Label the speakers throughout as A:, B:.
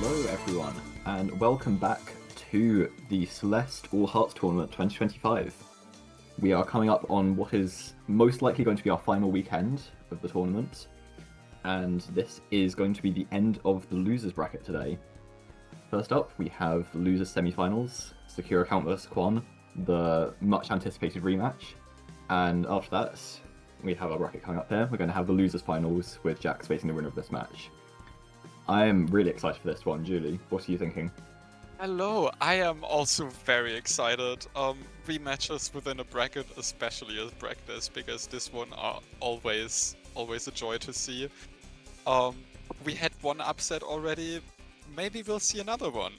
A: Hello everyone, and welcome back to the Celeste All Hearts Tournament 2025. We are coming up on what is most likely going to be our final weekend of the tournament, and this is going to be the end of the losers bracket today. First up, we have the losers semifinals, Secure Account vs Quan, the much anticipated rematch, and after that, we have our bracket coming up here. We're going to have the losers finals with Jax facing the winner of this match. I am really excited for this one. Julie, what are you thinking?
B: Hello, I am also very excited. Rematches within a bracket, especially as bracket as big as this one, are always a joy to see. We had one upset already. Maybe we'll see another one.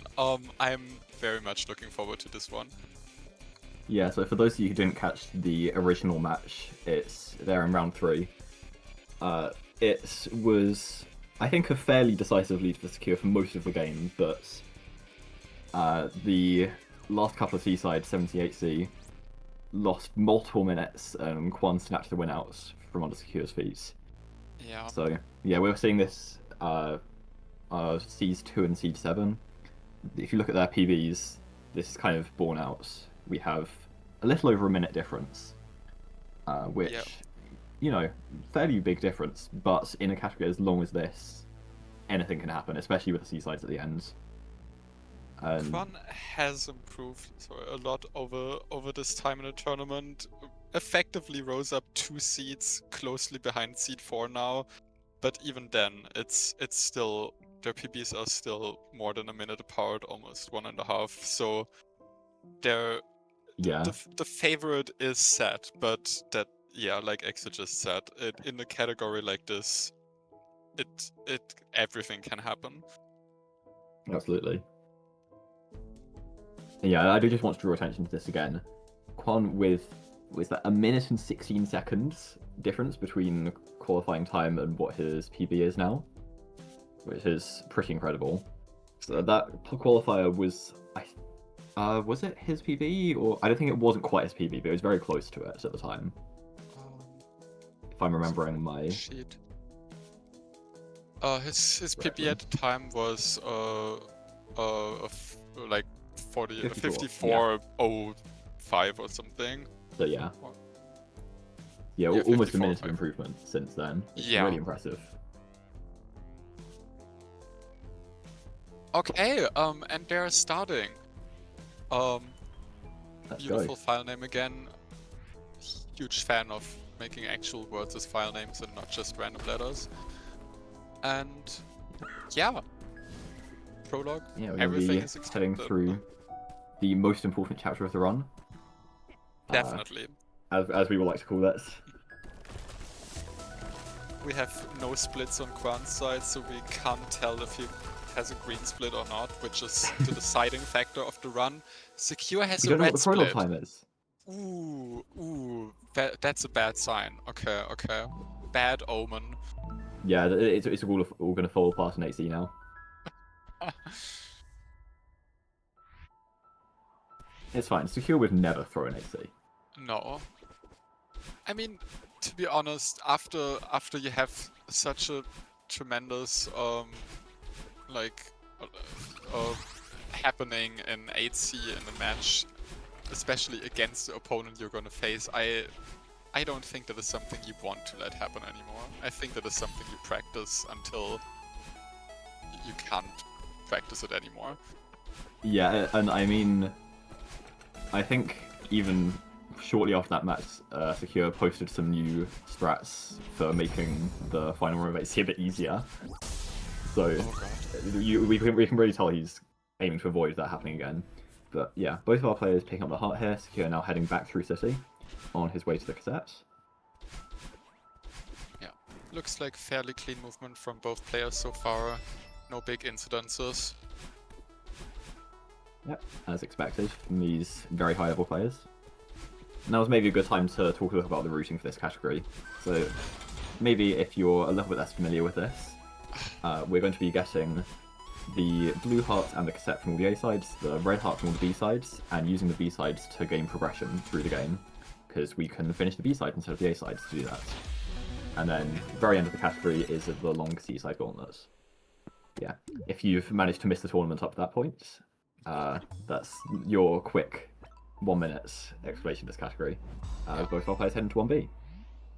B: I'm very much looking forward to this one.
A: Yeah, so for those of you who didn't catch the original match, it's there in round 3. It was, I think, a fairly decisive lead for Secure for most of the game, but the last couple of C-sides, 78C, lost multiple minutes and Quan snatched the win out from under Secure's feet.
B: Yeah.
A: So, yeah, we're seeing this Seeds 2 and Seed 7. If you look at their PBs, this is kind of borne out. We have a little over a minute difference, which, you know, fairly big difference, but in a category as long as this, anything can happen, especially with the C-sides at the end.
B: Quan has improved a lot over this time in the tournament. Effectively rose up 2 seeds closely behind seed 4 now, but even then, it's still, their PBs are still more than a minute apart, almost 1.5. So they're the favorite is set, but that, yeah, like Exa just said, in a category like this, everything can happen.
A: Absolutely. Yeah, I do just want to draw attention to this again. Quan with that a minute and 16 seconds difference between qualifying time and what his PB is now, which is pretty incredible. So that qualifier was, was it his PB? Or I don't think it wasn't quite his PB, but it was very close to it at the time. If I'm remembering my
B: sheet. His PB at the time was like 54.05 or something.
A: So yeah, almost a minute of improvement since then. It's really impressive.
B: Okay, and they're starting.
A: Let's
B: beautiful
A: go.
B: file name again. Huge fan of making actual words as file names and not just random letters. And yeah, prologue.
A: Yeah, we're
B: everything
A: be
B: is
A: heading through the most important chapter of the run.
B: Definitely.
A: As we would like to call this.
B: We have no splits on Quan's side, so we can't tell if he has a green split or not, which is the deciding factor of the run. Secure has a red split.
A: We don't know what the prologue time is.
B: Ooh, that's a bad sign. Okay. Bad omen.
A: Yeah, it's all going to fall apart in 8C now. It's fine. Secure would never throw an 8C.
B: No. I mean, to be honest, after you have such a tremendous happening in 8C in a match, especially against the opponent you're gonna face, I don't think that is something you want to let happen anymore. I think that is something you practice until you can't practice it anymore.
A: Yeah, and I mean, I think even shortly after that match, Secure posted some new strats for making the final room of 8C a bit easier. So we can really tell he's aiming to avoid that happening again. But yeah, both of our players picking up the heart here. Secure now heading back through City on his way to the cassette.
B: Yeah, looks like fairly clean movement from both players so far. No big incidences.
A: Yep, as expected from these very high level players. Now is maybe a good time to talk a little about the routing for this category. So maybe if you're a little bit less familiar with this, we're going to be getting the blue heart and the cassette from all the A sides, the red heart from all the B sides, and using the B sides to gain progression through the game, because we can finish the B side instead of the A sides to do that. And then the very end of the category is the long C side gauntlet. Yeah, if you've managed to miss the tournament up to that point, that's your quick 1 minute explanation of this category. Both our players head into 1B.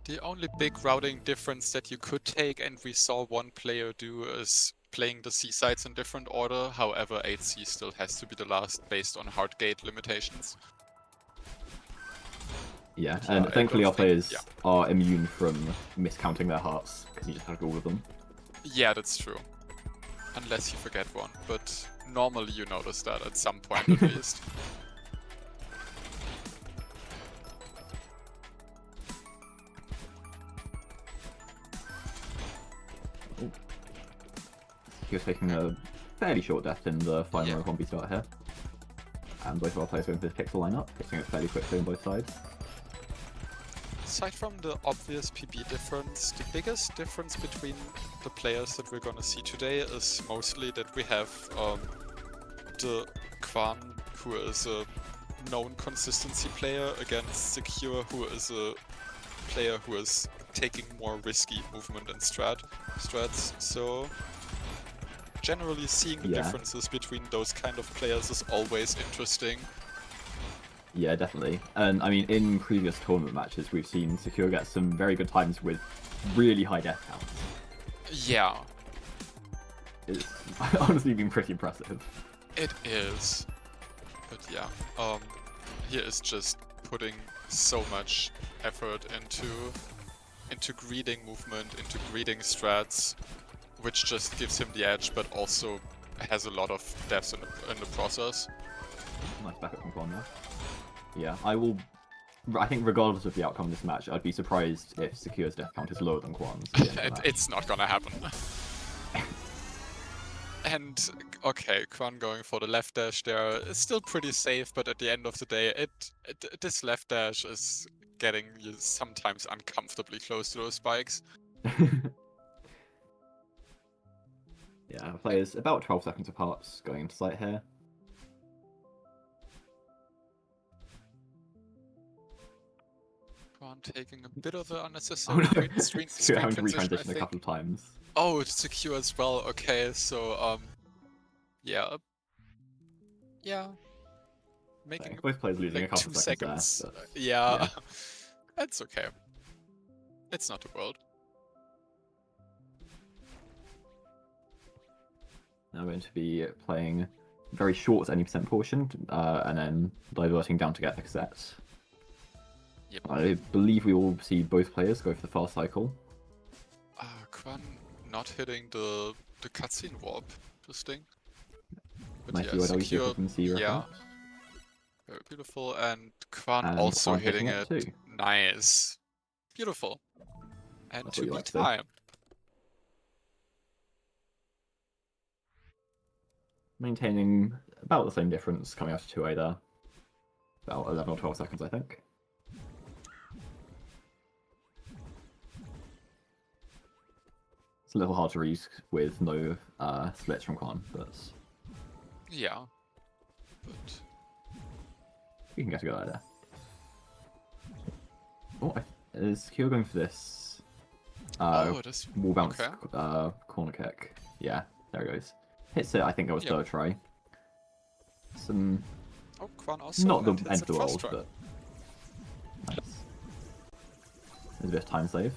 B: The only big routing difference that you could take, and we saw one player do, is playing the C sites in different order. However, 8C still has to be the last based on hard gate limitations.
A: Yeah, and thankfully our players are immune from miscounting their hearts, because you just have all of them.
B: Yeah, that's true. Unless you forget one, but normally you notice that at some point at least.
A: He was taking a fairly short death in the final 1B start here. And both of our players going for the pixel lineup, hitting it fairly quickly on both sides.
B: Aside from the obvious PB difference, the biggest difference between the players that we're gonna see today is mostly that we have the Quan, who is a known consistency player, against Secure, who is a player who is taking more risky movement and strats. So generally seeing the differences between those kind of players is always interesting.
A: Yeah, definitely. And I mean, in previous tournament matches, we've seen Secure get some very good times with really high death counts.
B: Yeah.
A: It's honestly been pretty impressive.
B: It is. But yeah, he is just putting so much effort into greeting movement, into greeting strats, which just gives him the edge, but also has a lot of deaths in the process.
A: Nice backup from Quan there. Yeah, I think regardless of the outcome of this match, I'd be surprised if Secure's death count is lower than Quan's.
B: It's not gonna happen. And okay, Quan going for the left dash there is still pretty safe, but at the end of the day, this left dash is getting you sometimes uncomfortably close to those spikes.
A: Yeah, players about 12 seconds apart going into sight here.
B: Quan taking a bit of an unnecessary screen
A: having to retransition a couple of times.
B: Oh, it's Secure as well. Okay, so yeah, making
A: both players losing
B: like
A: a couple of seconds there.
B: But... Yeah, that's okay. It's not the world.
A: Now we're going to be playing very short any percent portion, and then diverting down to get the cassette.
B: Yep.
A: I believe we will see both players go for the fast cycle.
B: Quan not hitting the cutscene warp, interesting. But
A: nice Secure from
B: yeah, very beautiful, and Quan also hitting it. Too. Nice, beautiful, and 2B time.
A: Maintaining about the same difference coming out of 2A there. About 11 or 12 seconds, I think. It's a little hard to read with no splits from Quan, but...
B: Yeah, but...
A: We can get a good idea. Oh, is Secure going for this? Wall bounce corner kick. Yeah, there it goes. Hits it, I think that was third try. Some...
B: Oh, Quan also
A: not the end of the world, but... Nice. There's a bit of time save.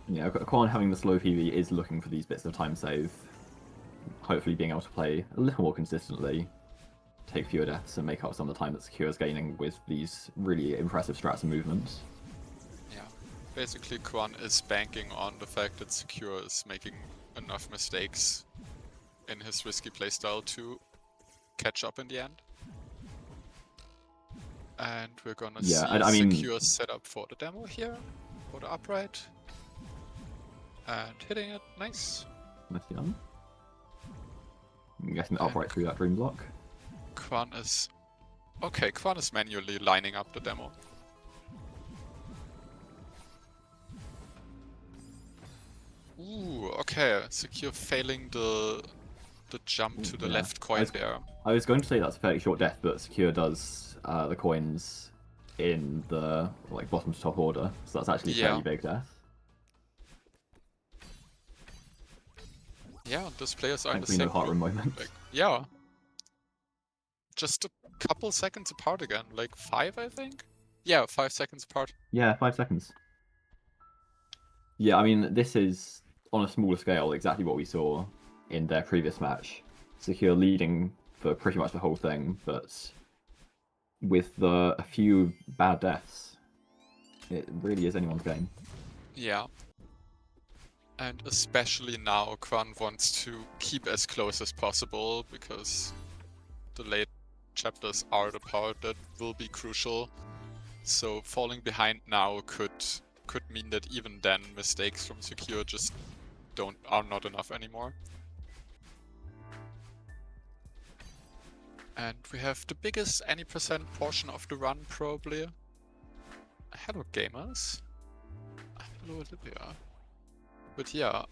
A: Yeah, Quan having the slow PV is looking for these bits of time save. Hopefully being able to play a little more consistently, take fewer deaths, and make up some of the time that Secure is gaining with these really impressive strats and movements.
B: Yeah, basically Quan is banking on the fact that Secure is making enough mistakes in his risky playstyle to catch up in the end. And we're gonna see Secure set up for the demo here, for the upright. And hitting it, nice.
A: Nicely done. I'm guessing the upright through that dream block.
B: Quan is... Okay, Quan is manually lining up the demo. Ooh, okay. Secure failing the jump to the left coin there.
A: I was going to say that's a fairly short death, but Secure does the coins in the like bottom to top order, so that's actually a fairly big death.
B: Yeah, those players are in the
A: Thankfully,
B: same
A: no heart room
B: group.
A: moment.
B: Like, yeah. Just a couple seconds apart again. Like 5, I think? Yeah, 5 seconds apart.
A: Yeah, 5 seconds. Yeah, I mean, this is on a smaller scale exactly what we saw in their previous match. Secure leading for pretty much the whole thing, but with a few bad deaths, it really is anyone's game.
B: Yeah. And especially now, Quan wants to keep as close as possible because the late chapters are the part that will be crucial. So falling behind now could mean that even then mistakes from Secure just are not enough anymore. And we have the biggest any percent portion of the run probably. Hello gamers. Hello Olivia. But yeah,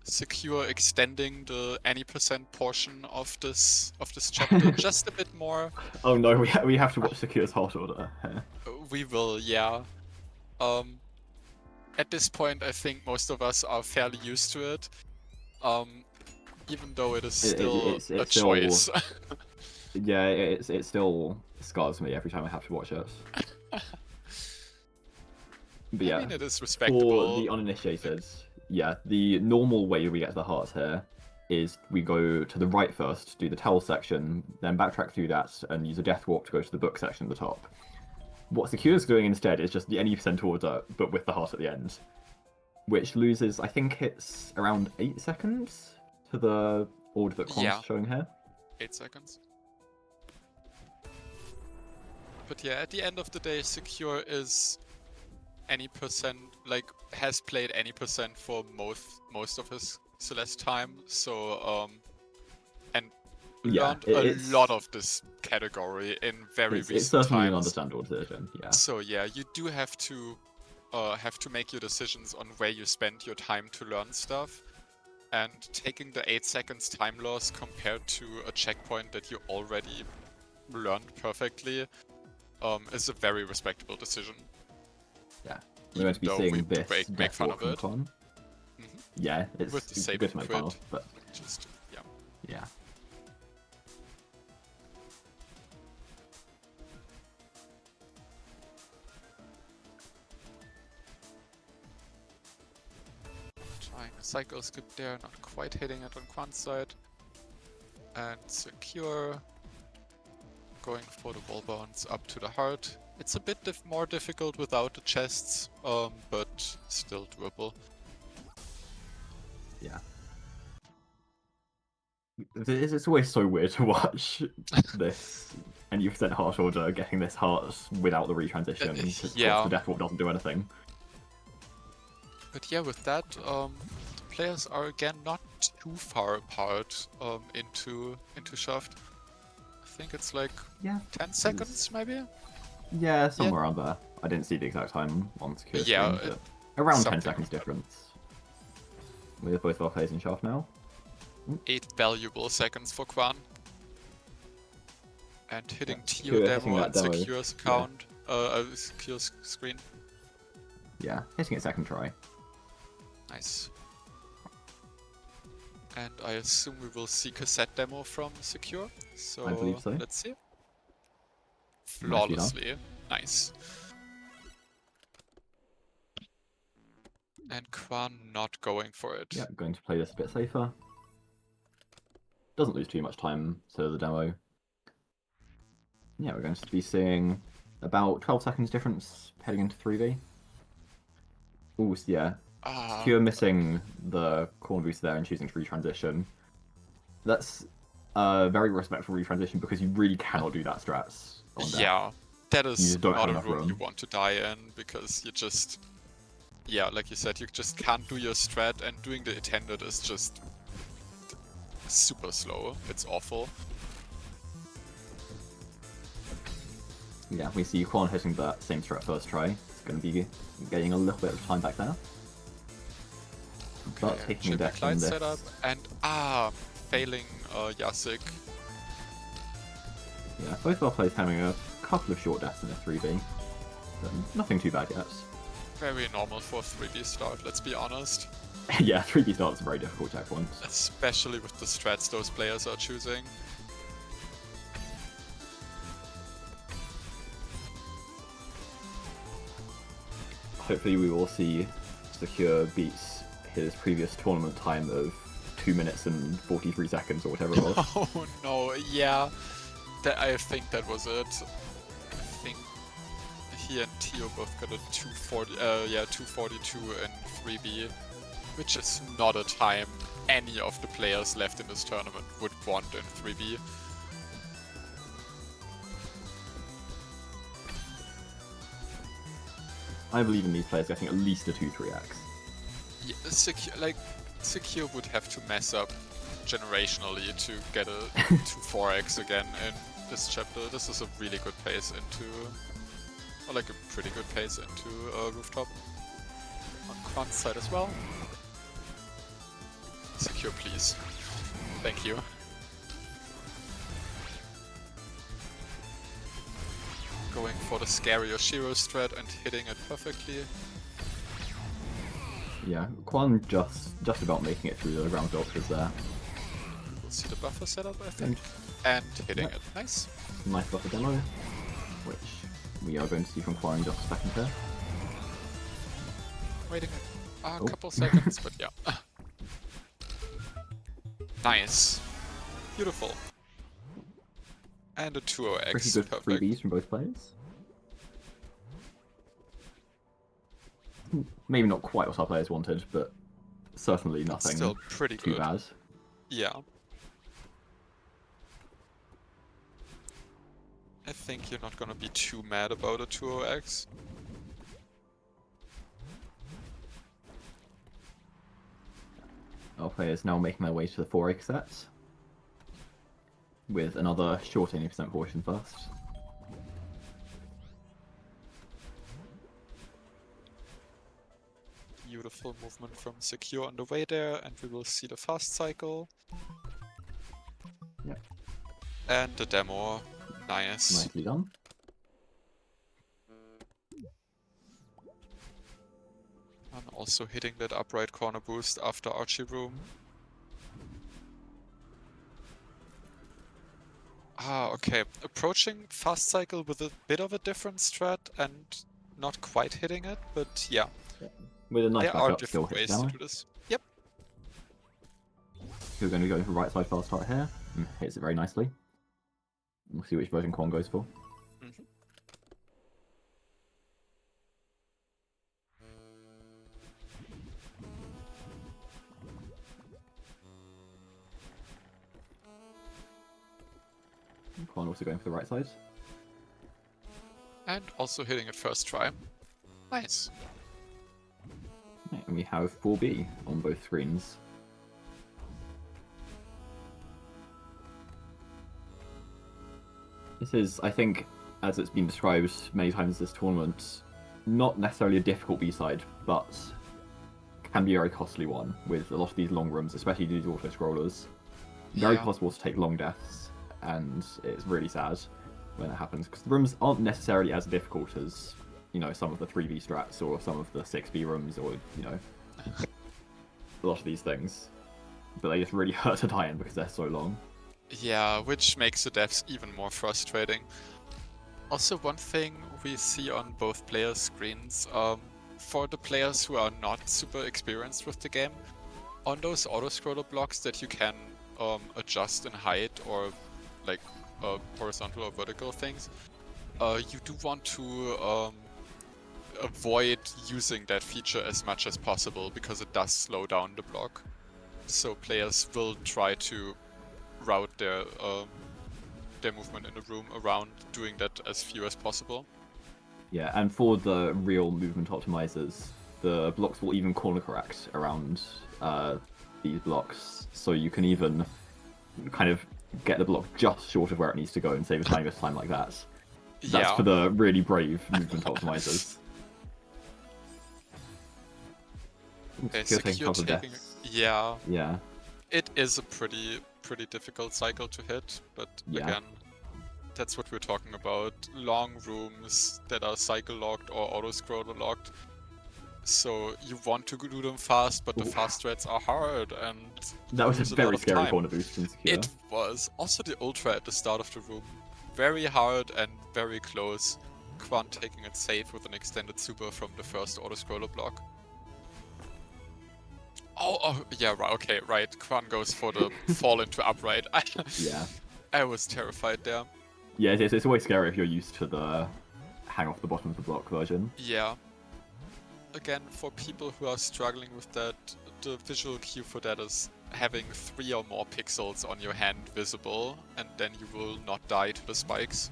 B: Secure extending the any percent portion of this chapter just a bit more.
A: Oh no, we have to watch Secure's heart order here.
B: We will, yeah. At this point, I think most of us are fairly used to it. Even though it is still a choice.
A: Yeah, it still scars me every time I have to watch it. But yeah,
B: I mean, it is respectable.
A: For the uninitiated, yeah, the normal way we get to the heart here is we go to the right first, do the tell section, then backtrack through that, and use a death walk to go to the book section at the top. What Secure's doing instead is just the any percent order, but with the heart at the end, which loses, I think it's around 8 seconds to the order that Quan's showing here.
B: 8 seconds. But yeah, at the end of the day, Secure is any percent, like, has played any percent for most of his Celeste time, so and learned a lot of this category in very recent times.
A: It's certainly an understandable decision, yeah.
B: So yeah, you do have to make your decisions on where you spend your time to learn stuff, and taking the 8 seconds time loss compared to a checkpoint that you already learned perfectly is a very respectable decision.
A: Yeah, we're going to be seeing this
B: make fun of it.
A: Yeah, it's
B: with the same
A: good to make fun of, but
B: just
A: yeah.
B: Trying a cycle skip there, not quite hitting it on Quan's side. And Secure going for the wall bounce up to the heart. It's a bit more difficult without the chests, but still doable.
A: Yeah. It's always so weird to watch this, and you've sent heart order getting this heart without the retransition, because the death walk doesn't do anything.
B: But yeah, with that, the players are again not too far apart into Shaft. I think it's like 10 seconds, maybe?
A: Yeah, somewhere around there. I didn't see the exact time on Secure screen, but around 10 seconds difference. With both of our players in Shaft now.
B: 8 valuable seconds for Quan. And hitting Tio demo on Secure's account, Secure's screen.
A: Yeah, hitting it second try.
B: Nice. And I assume we will see cassette demo from Secure. So,
A: I believe so.
B: Let's see. Flawlessly. Nice. And Quan not going for it.
A: Yeah, going to play this a bit safer. Doesn't lose too much time to the demo. Yeah, we're going to be seeing about 12 seconds difference heading into 3v. Ooh, yeah. Secure missing the corner boost there and choosing to retransition. That's a very respectful retransition because you really cannot do that strats on death.
B: Yeah, that is not a room you want to die in because you just... Yeah, like you said, you just can't do your strat, and doing the attended is just super slow. It's awful.
A: Yeah, we see Quan hitting that same strat first try. It's going to be getting a little bit of time back there. But taking a death on this.
B: Setup and failing Yasik.
A: Yeah, both of our players having a couple of short deaths in a 3B. But nothing too bad yet.
B: Very normal for a 3B start, let's be honest.
A: Yeah, 3B starts a very difficult checkpoint.
B: Especially with the strats those players are choosing.
A: Hopefully we will see Secure beats his previous tournament time of 2 minutes and 43 seconds or whatever it was.
B: Oh no, yeah. I think that was it. I think he and Tio both got a 242 in 3B, which is not a time any of the players left in this tournament would want in 3B.
A: I believe in these players getting at least a 2-3x.
B: Yeah, Secure would have to mess up generationally to get a 2-4x again in this chapter. This is a really good pace into, or like a pretty good pace into Rooftop. On Quant's side as well. Secure, please. Thank you. Going for the scary Oshiro strat and hitting it perfectly.
A: Yeah, Quan just about making it through the ground doctors there.
B: We'll see the buffer setup, I think. And hitting it. Nice.
A: Nice buffer demo, which we are going to see from Quan in just a second here.
B: Waiting a couple seconds, but yeah. Nice. Beautiful. And a 2-0x.
A: Pretty good
B: perfect.
A: 3Bs from both players. Maybe not quite what our players wanted, but certainly nothing
B: Still pretty
A: too
B: good.
A: bad.
B: Yeah. I think you're not gonna be too mad about a 2-0x.
A: Our players now making their way to the 4x sets, with another short 80% portion first.
B: Beautiful movement from Secure on the way there, and we will see the fast cycle.
A: Yep.
B: And the demo. Nice.
A: Nicely done.
B: And also hitting that upright corner boost after Archie Room. Ah, okay. Approaching fast cycle with a bit of a different strat and not quite hitting it, but yeah.
A: With a nice
B: There are
A: backup, still
B: different
A: hits
B: ways
A: down.
B: to do this. Yep.
A: We're going to go for right side fast start here. Hits it very nicely. We'll see which version Quan goes for. Quan also going for the right side.
B: And also hitting it first try. Nice.
A: Right, and we have 4B on both screens. This is, I think, as it's been described many times this tournament, not necessarily a difficult B-side, but can be a very costly one with a lot of these long rooms, especially these auto-scrollers. Very possible to take long deaths, and it's really sad when it happens, because the rooms aren't necessarily as difficult as, you know, some of the 3B strats or some of the 6B rooms or, you know, a lot of these things. But they just really hurt to die in because they're so long.
B: Yeah, which makes the deaths even more frustrating. Also, one thing we see on both players' screens, for the players who are not super experienced with the game, on those auto-scroller blocks that you can adjust in height or like horizontal or vertical things, you do want to avoid using that feature as much as possible because it does slow down the block. So players will try to route their movement in the room around doing that as few as possible.
A: Yeah, and for the real movement optimizers, the blocks will even corner correct around these blocks, so you can even kind of get the block just short of where it needs to go and save a tiny bit of time like that. That's for the really brave movement optimizers.
B: Secure taking, yeah.
A: Yeah.
B: It is a pretty difficult cycle to hit, but again, that's what we're talking about. Long rooms that are cycle locked or auto scroller locked. So you want to do them fast, but the fast strats are hard, and
A: that was a very scary
B: time.
A: corner boost from Secure.
B: It was. Also the ultra at the start of the room. Very hard and very close. Quan taking it safe with an extended super from the first auto scroller block. Oh, yeah, right, okay, right. Quan goes for the fall into upright.
A: Yeah.
B: I was terrified there.
A: Yeah, it's always scary if you're used to the hang off the bottom of the block version.
B: Yeah. Again, for people who are struggling with that, the visual cue for that is having 3 or more pixels on your hand visible, and then you will not die to the spikes.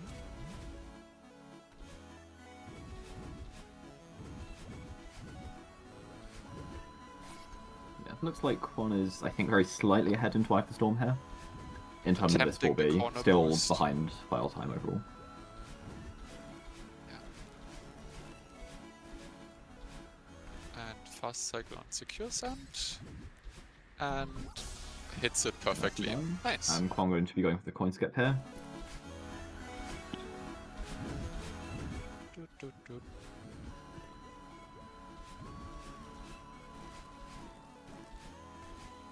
A: Yeah, looks like Quan is, I think, very slightly ahead into Life the Storm here. In terms of this 4B, still
B: boost.
A: behind file time overall.
B: And fast cycle on Secure Sand. And hits it perfectly. Nice.
A: And Quan going to be going for the coin skip here.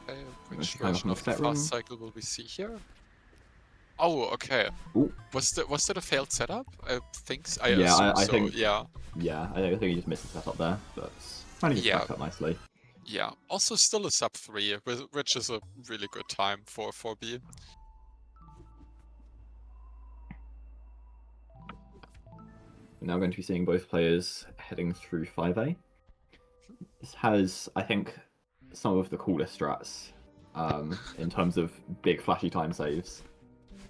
B: Okay, which version of the fast cycle will we see here? Oh, okay.
A: Ooh.
B: Was that a failed setup? I think so.
A: I
B: so.
A: think.
B: Yeah.
A: Yeah, I think he just missed the setup there, but managed to back up nicely.
B: Yeah. Also, still a sub 3, which is a really good time for 4B.
A: We're now going to be seeing both players heading through 5A. This has, I think, some of the coolest strats in terms of big flashy time saves.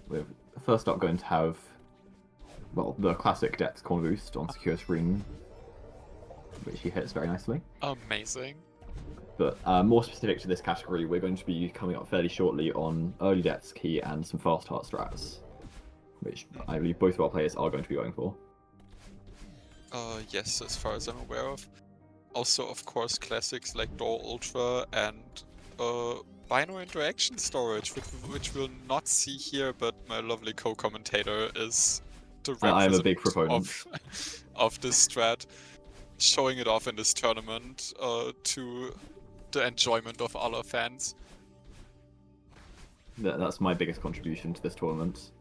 A: We're first up going to have, well, the classic depth corner boost on secure screen, which he hits very nicely.
B: Amazing.
A: But more specific to this category, we're going to be coming up fairly shortly on early depth key and some fast heart strats, which I believe both of our players are going to be going for.
B: Yes, as far as I'm aware of. Also, of course, classics like Door Ultra and binary interaction storage, which we'll not see here, but my lovely co-commentator is the
A: I am a big proponent
B: of this strat, showing it off in this tournament to the enjoyment of all our fans.
A: That's my biggest contribution to this tournament.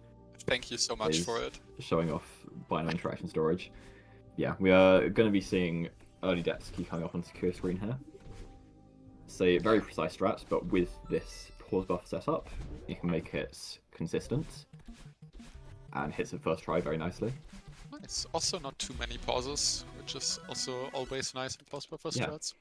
B: Thank you so much for it.
A: Showing off binary interaction storage. Yeah, we are going to be seeing early depth key coming up on secure screen here. So very precise strats, but with this pause buff setup, you can make it consistent and hits it first try very nicely.
B: Nice. Also not too many pauses, which is also always nice in pause buffer strats.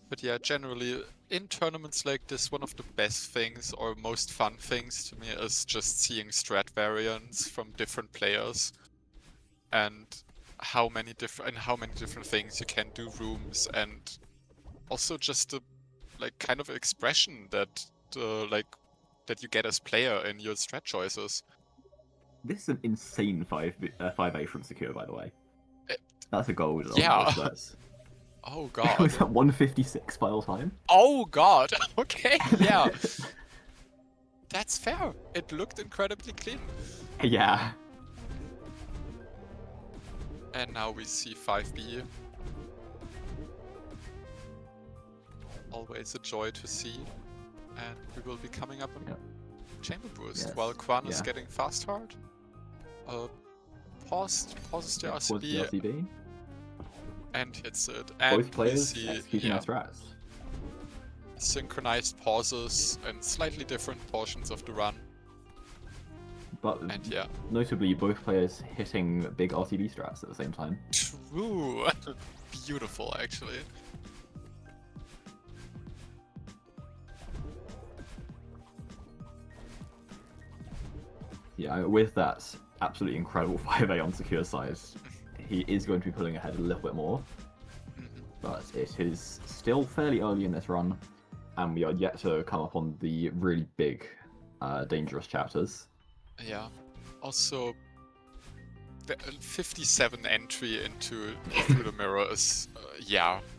B: But yeah, generally, in tournaments like this, one of the best things or most fun things to me is just seeing strat variants from different players. And how many different things you can do rooms, and also just the kind of expression that that you get as player in your strat choices.
A: This is an insane 5A from Secure, by the way. That's a gold.
B: Yeah. Oh god.
A: Was that 156 file time?
B: Oh god. Okay. Yeah. That's fair. It looked incredibly clean.
A: Yeah.
B: And now we see 5B. Always a joy to see. And we will be coming up on Chamber Boost while Quan is getting fast hard. Pauses the RCB. And hits it. And
A: both players executing their strats.
B: Synchronized pauses and slightly different portions of the run.
A: But notably, both players hitting big RCB strats at the same time.
B: True. Beautiful, actually.
A: Yeah, with that absolutely incredible 5A on secure side, he is going to be pulling ahead a little bit more. But it is still fairly early in this run, and we are yet to come up on the really big, dangerous chapters.
B: Yeah. Also, the 57 entry into through the mirror is,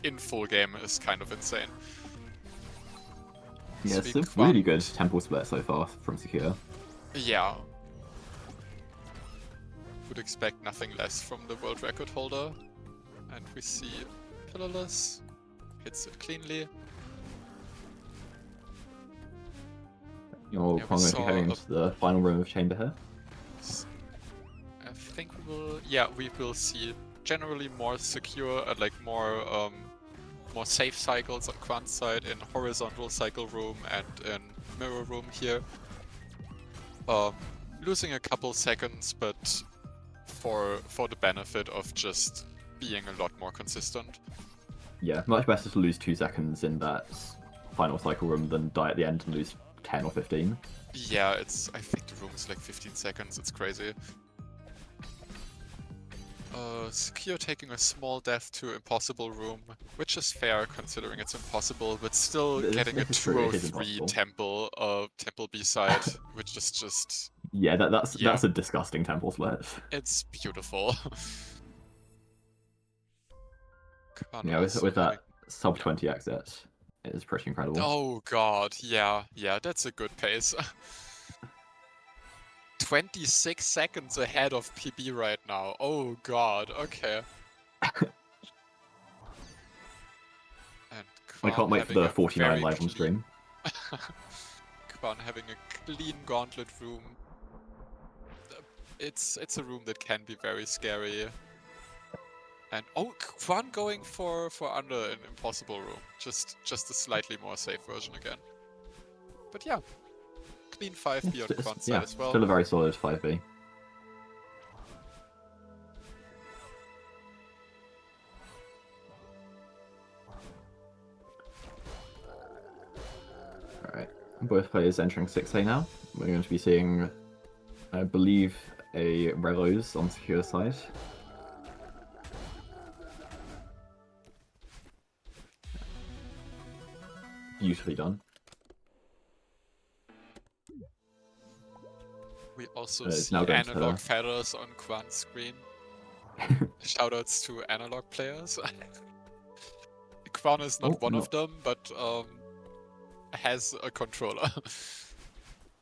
B: in full game is kind of insane.
A: Yeah, it's a really good tempo split so far from Secure.
B: Yeah, would expect nothing less from the world record holder. And we see Pillarless hits it cleanly.
A: You're going to be heading into the final room of Chamber here.
B: I think we will. Yeah, we will see generally more secure and like more safe cycles on Quant's side in horizontal cycle room and in mirror room here. Losing a couple seconds, but for the benefit of just being a lot more consistent.
A: Yeah, much better to lose 2 seconds in that final cycle room than die at the end and lose 10 or 15.
B: Yeah, I think the room is like 15 seconds, it's crazy. Secure taking a small death to impossible room, which is fair considering it's impossible, but still getting a 203 temple B-side, which is just...
A: Yeah, that's a disgusting temple split.
B: It's beautiful.
A: Yeah, with that sub 20 exit, it is pretty incredible.
B: Oh god, yeah, that's a good pace. 26 seconds ahead of PB right now. Oh god, okay. And
A: I can't wait for the 49 live on stream.
B: Quan having a clean gauntlet room. It's a room that can be very scary. And oh, Quan going for under an impossible room. Just a slightly more safe version again. But yeah. Clean 5B on Quant's side as well.
A: Still a very solid 5B. Alright, both players entering 6A now. We're going to be seeing, I believe, a Relos on secure side. Beautifully done.
B: We also see analog feathers on Quant's screen. Shoutouts to analog players. Quan is not one of them, but has a controller.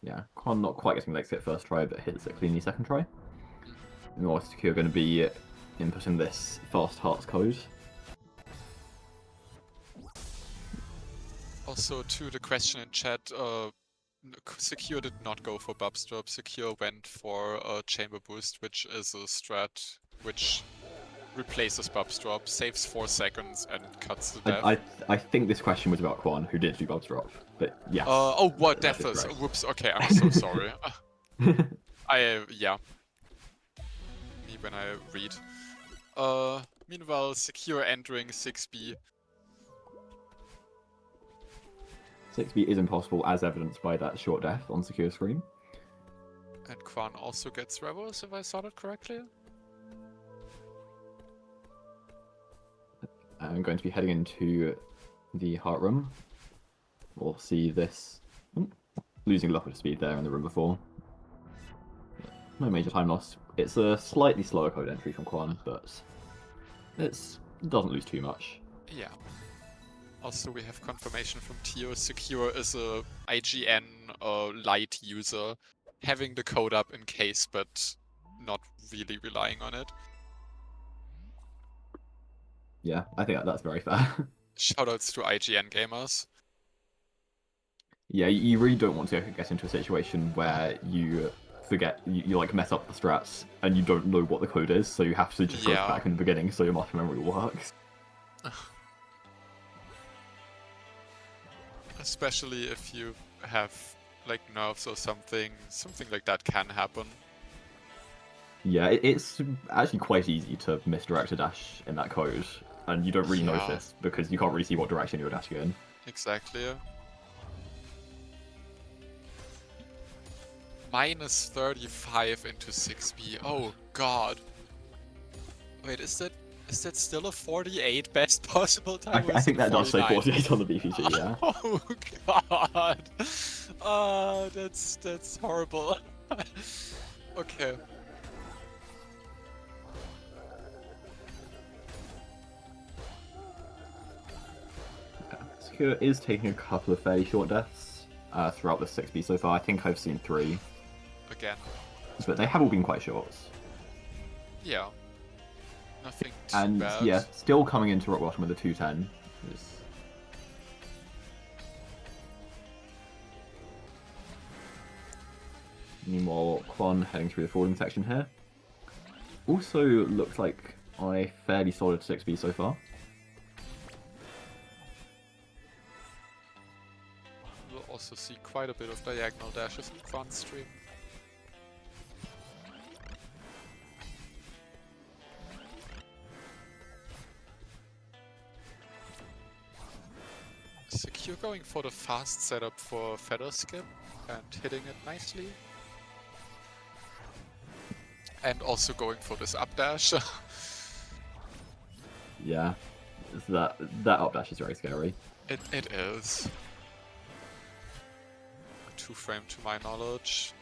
A: Yeah, Quan not quite getting the exit first try, but hits it cleanly second try. More secure going to be inputting this fast hearts code.
B: Also, to the question in chat, Secure did not go for Bubs Drop. Secure went for a Chamber Boost, which is a strat which replaces Bubs Drop, saves 4 seconds, and cuts the death.
A: I think this question was about Quan, who did do Bubs Drop, but yeah.
B: Oh, what death is? Whoops, okay, I'm so sorry. Yeah. Me when I read. Meanwhile, Secure entering 6B.
A: 6B is impossible, as evidenced by that short death on secure screen.
B: And Quan also gets Rebels, if I saw that correctly.
A: I'm going to be heading into the heart room. We'll see this losing a lot of speed there in the room before. No major time loss. It's a slightly slower code entry from Quan, but it doesn't lose too much.
B: Yeah. Also, we have confirmation from Tio. Secure is a IGN light user, having the code up in case, but not really relying on it.
A: Yeah, I think that's very fair.
B: Shoutouts to IGN gamers.
A: Yeah, you really don't want to get into a situation where you forget, you like mess up the strats and you don't know what the code is, so you have to just go back in the beginning so your muscle memory works.
B: Especially if you have like nerves or something like that can happen.
A: Yeah, it's actually quite easy to misdirect a dash in that code, and you don't really notice because you can't really see what direction you're dashing in.
B: Exactly. Minus 35 into 6B. Oh god. Wait, is that still a 48 best possible time?
A: I think that does say 48 on the BPG, yeah.
B: Oh god. Oh, that's horrible. Okay.
A: Secure is taking a couple of fairly short deaths throughout the 6B so far. I think I've seen 3.
B: Again.
A: But they have all been quite short.
B: Yeah. Nothing too
A: And
B: bad.
A: yeah, still coming into rock bottom with a 210. Meanwhile, Quan heading through the falling section here. Also looks like a fairly solid 6B so far.
B: We'll also see quite a bit of diagonal dashes in Quan's stream. Secure going for the fast setup for feather skip and hitting it nicely. And also going for this up dash.
A: Yeah, so that up dash is very scary.
B: It is. 2 frame to my knowledge.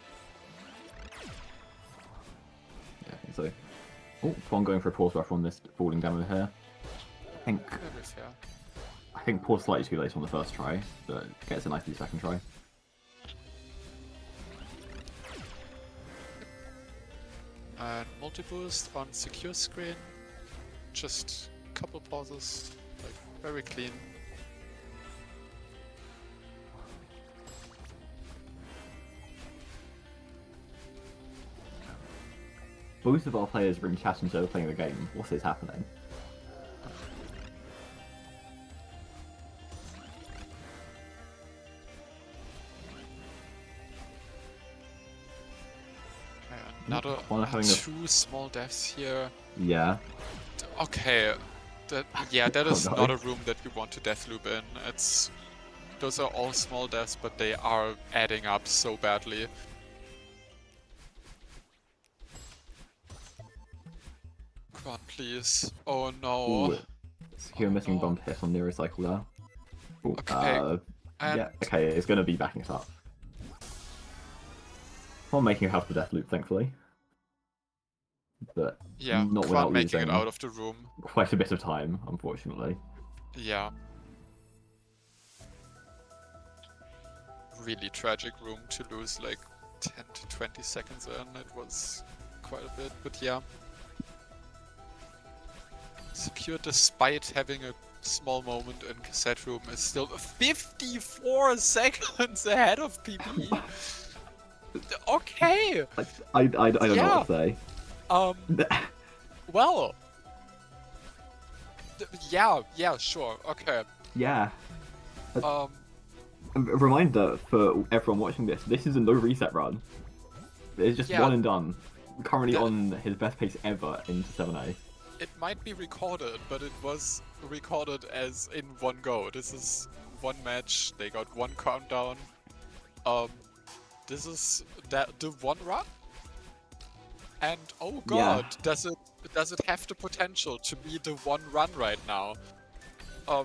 A: Yeah, I think so. Oh, Quan going for a pause rush on this falling demo here.
B: Very fair.
A: I think paused slightly too late on the first try, but gets a nicely second try.
B: And multi-boost on secure screen. Just a couple pauses. Like, very clean.
A: Both of our players were in chat instead of playing the game. What is happening?
B: Another
A: having
B: two small deaths here.
A: Yeah.
B: Okay, that
A: Oh,
B: is
A: no.
B: not a room that you want to death loop in. Those are all small deaths, but they are adding up so badly. Come on, please. Oh no.
A: Ooh, secure missing
B: no.
A: bump hit on Neurocycle there. Ooh,
B: Okay.
A: yeah, okay, it's going to be backing it up. Not making it out of the death loop, thankfully. But
B: yeah,
A: not
B: Quan
A: without
B: making
A: losing
B: it out of the room.
A: quite a bit of time, unfortunately.
B: Yeah. Really tragic room to lose like 10 to 20 seconds in. It was quite a bit, but yeah. Secure despite having a small moment in cassette room is still 54 seconds ahead of PB. Okay.
A: I don't know what to say.
B: Well. Yeah, sure. Okay.
A: Yeah. A reminder for everyone watching this is a no reset run. It's just one and done. Currently on his best pace ever into 7A.
B: It might be recorded, but it was recorded as in one go. This is one match, they got one countdown. This is the one run? And oh god, does it have the potential to be the one run right now?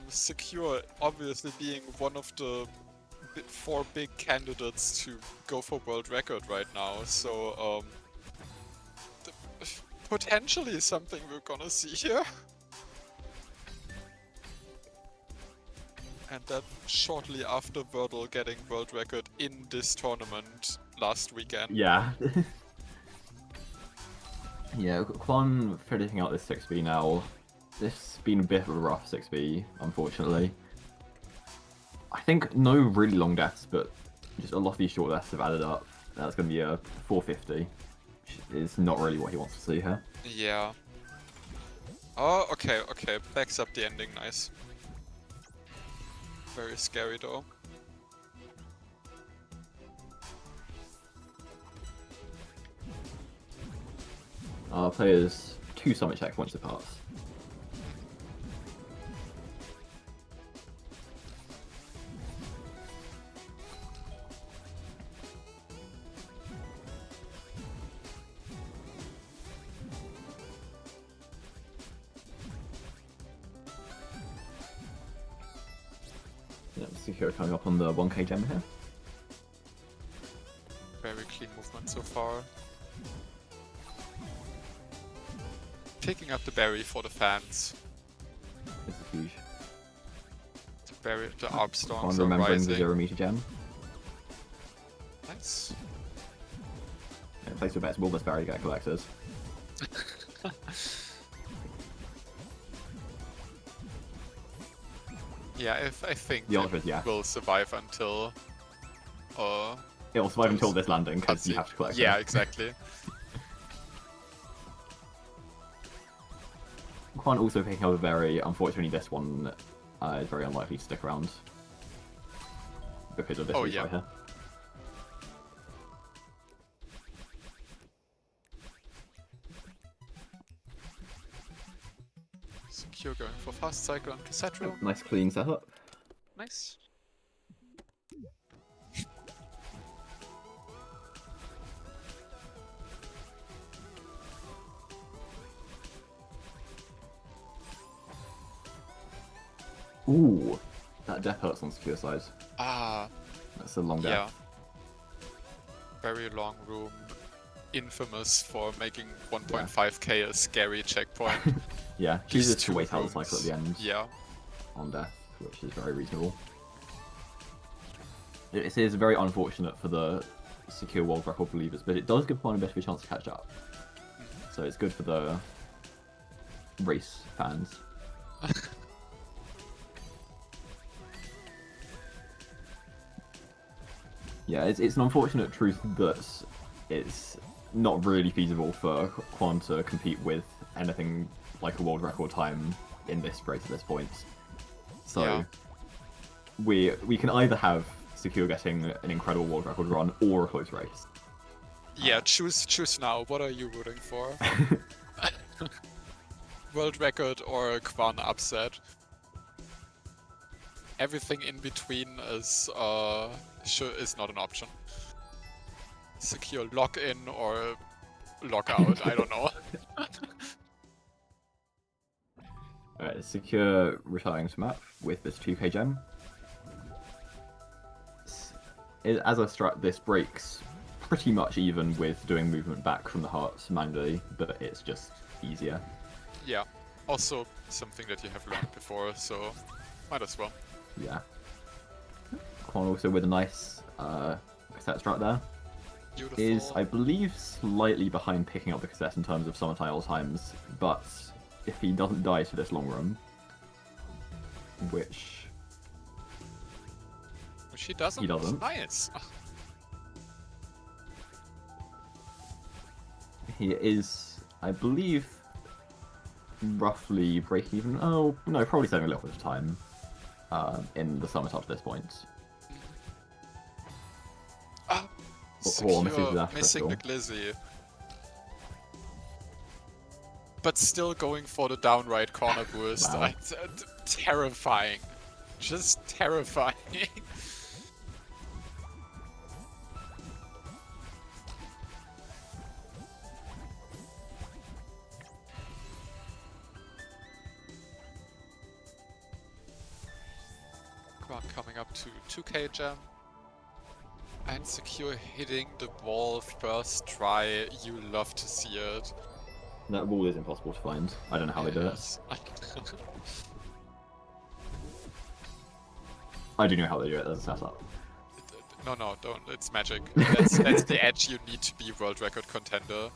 B: Secure obviously being one of the 4 big candidates to go for world record right now, so potentially something we're gonna see here. And that shortly after Wordle getting world record in this tournament last weekend.
A: Yeah. Yeah, Quan finishing out this 6B now. This has been a bit of a rough 6B, unfortunately. I think no really long deaths, but just a lot of these short deaths have added up. That's going to be a 450, which is not really what he wants to see here.
B: Yeah. Oh, okay. Backs up the ending, nice. Very scary though.
A: Our players 2 summit checkpoints apart. Secure coming up on the 1k gem here.
B: Very clean movement so far. Picking up the berry for the fans.
A: This is huge.
B: The Armstrongs are
A: remembering
B: rising.
A: the 0 meter gem.
B: Nice.
A: Yeah, place your bets, will this berry get collected?
B: Yeah, I think
A: The answer is
B: it
A: yes.
B: will survive until.
A: It will survive until
B: those
A: this landing because you
B: cutscene.
A: have to collect
B: Yeah,
A: it.
B: exactly.
A: Quan also picking up a very, unfortunately this one is very unlikely to stick around because of this retry here.
B: Secure going for fast cycle on Cassetro.
A: Nice clean setup.
B: Nice.
A: Ooh, that death hurts on secure side.
B: Ah,
A: That's a long death.
B: yeah. Very long room. Infamous for making 1.5k a scary checkpoint.
A: Yeah, chooses to wait out the cycle at the end.
B: Yeah.
A: On death, which is very reasonable. It is very unfortunate for the secure world record believers, but it does give Quan a bit of a chance to catch up. So it's good for the race fans. Yeah, it's an unfortunate truth that it's not really feasible for Quan to compete with anything like a world record time in this race at this point. So
B: Yeah.
A: we can either have Secure getting an incredible world record run or a close race.
B: Yeah, choose now. What are you rooting for? World record or Quan upset? Everything in between is not an option. Secure lock in or lock out. I don't know.
A: Alright, Secure retiring to map with this 2k gem. As a strat, this breaks pretty much even with doing movement back from the hearts manually, but it's just easier.
B: Yeah. Also something that you have learned before, so might as well.
A: Yeah. Quan also with a nice cassette strat there.
B: Beautiful.
A: Is, I believe, slightly behind picking up the cassette in terms of summer tile times, but if he doesn't die to this long run, which
B: She doesn't?
A: he doesn't.
B: Nice.
A: He is, I believe, roughly break even. Oh, no, probably saving a little bit of time in the summer up to this point.
B: Ah, missing the Glizzy. But still going for the downright corner boost.
A: Wow.
B: Terrifying. Just terrifying. Quan coming up to 2k gem. And Secure hitting the ball first try. You love to see it.
A: That wall is impossible to find. I don't know how they do it. I do know how they do it. There's a setup.
B: No, don't. It's magic. That's the edge you need to be world record contender.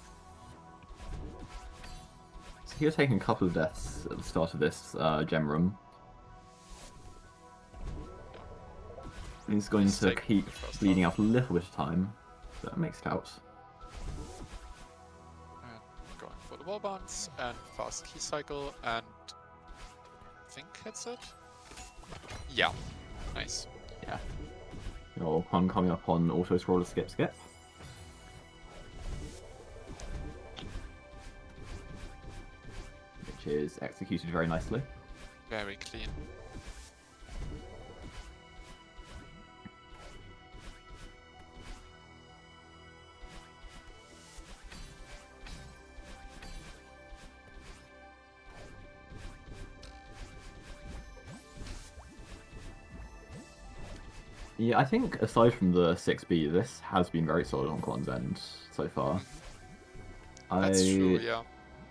A: So he was taking a couple of deaths at the start of this gem room. He's going to keep bleeding out a little bit of time, but that makes it out.
B: And going for the wall bounce and fast key cycle and I think hits it. Yeah, nice.
A: Yeah. Your Quan coming up on auto scroller skip. Which is executed very nicely.
B: Very clean.
A: Yeah, I think aside from the 6B, this has been very solid on Quan's end so far.
B: That's true, yeah.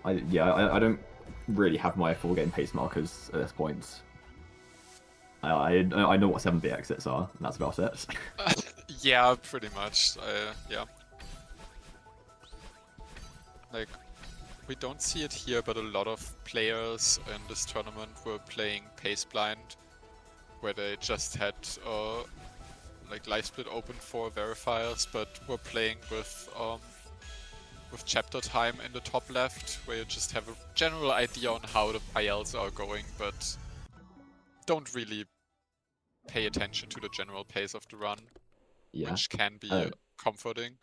A: I don't really have my full game pace markers at this point. I know what 7B exits are, and that's about it.
B: Yeah, pretty much. Yeah. Like, we don't see it here, but a lot of players in this tournament were playing pace blind, where they just had like live split open for verifiers, but were playing with chapter time in the top left, where you just have a general idea on how the ILs are going, but don't really pay attention to the general pace of the run, which can be comforting.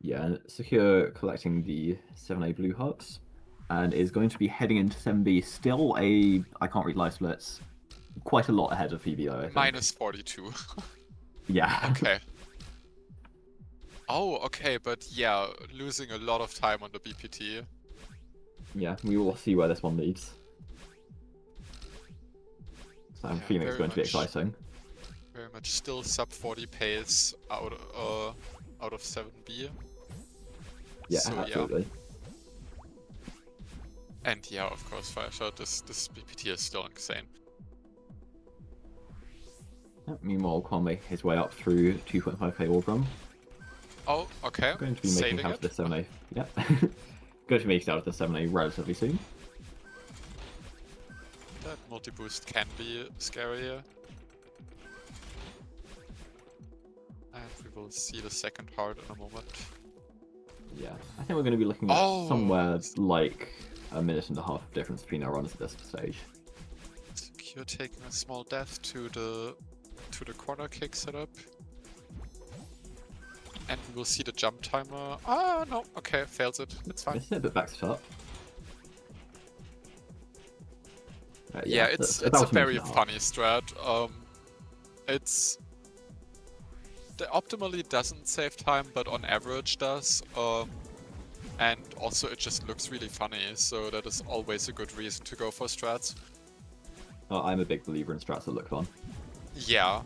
A: Yeah, and Secure collecting the 7A blue hearts, and is going to be heading into 7B. Still I can't read live splits, quite a lot ahead of PB though, I think.
B: Minus 42.
A: Yeah.
B: Okay. Oh, okay, but yeah, losing a lot of time on the BPT.
A: Yeah, we will see where this one leads. So I'm feeling it's going to be exciting.
B: Very much still sub 40 pace out of 7B.
A: Yeah, so, absolutely.
B: Yeah. And yeah, of course, Fireshot, this BPT is still insane.
A: Meanwhile, Quan make his way up through 2.5k orb run.
B: Oh, okay.
A: Going to be making out of the 7A. Yeah. Going to be making out of the 7A relatively soon.
B: That multi-boost can be scarier. And we will see the second heart in a moment.
A: Yeah, I think we're going to be looking at somewhere like a minute and a half difference between our runs at this stage.
B: Secure taking a small death to the corner kick setup. And we will see the jump timer. Ah, no, okay, fails it. It's fine.
A: It's a bit backed up.
B: Yeah, it's a very funny strat. It's optimally doesn't save time, but on average does. And also it just looks really funny, so that is always a good reason to go for strats.
A: I'm a big believer in strats that look fun.
B: Yeah.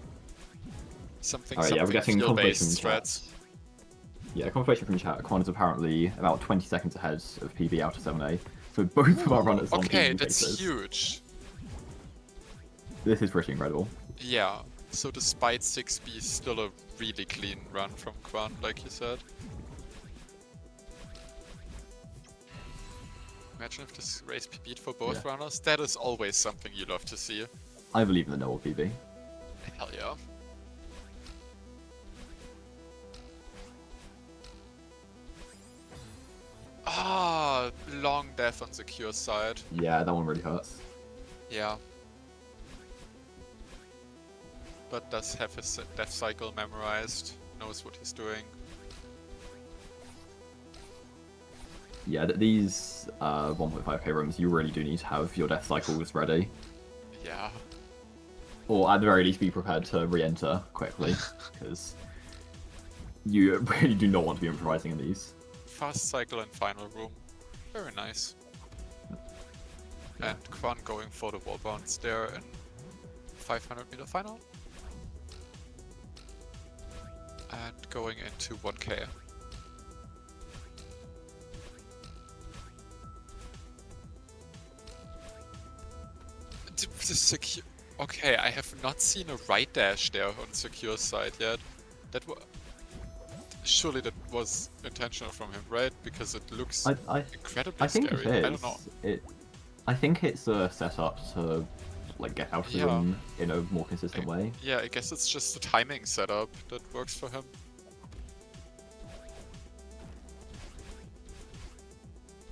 B: Something
A: we're getting
B: skill-based strats.
A: Yeah, confirmation from chat. Quan is apparently about 20 seconds ahead of PB out of 7A. So both of our runners on
B: okay, that's huge.
A: This is pretty incredible.
B: Yeah, so despite 6B, still a really clean run from Quan, like you said. Imagine if this race PB'd for both runners. That is always something you love to see.
A: I believe in the noble PB.
B: Hell yeah. Ah, long death on Secure side.
A: Yeah, that one really hurts.
B: Yeah. But does have his death cycle memorized, knows what he's doing.
A: Yeah, these 1.5k rooms, you really do need to have your death cycles ready.
B: Yeah.
A: Or at the very least be prepared to re-enter quickly, because you really do not want to be improvising in these.
B: Fast cycle and final room. Very nice. Yeah. And Quan going for the wall bounce there in 500 meter final. And going into 1k. Secure. Okay, I have not seen a right dash there on Secure side yet. That was surely that was intentional from him, right? Because it looks incredibly scary. I don't know.
A: I think it's a setup to like get out of the room in a more consistent way.
B: Yeah, I guess it's just a timing setup that works for him.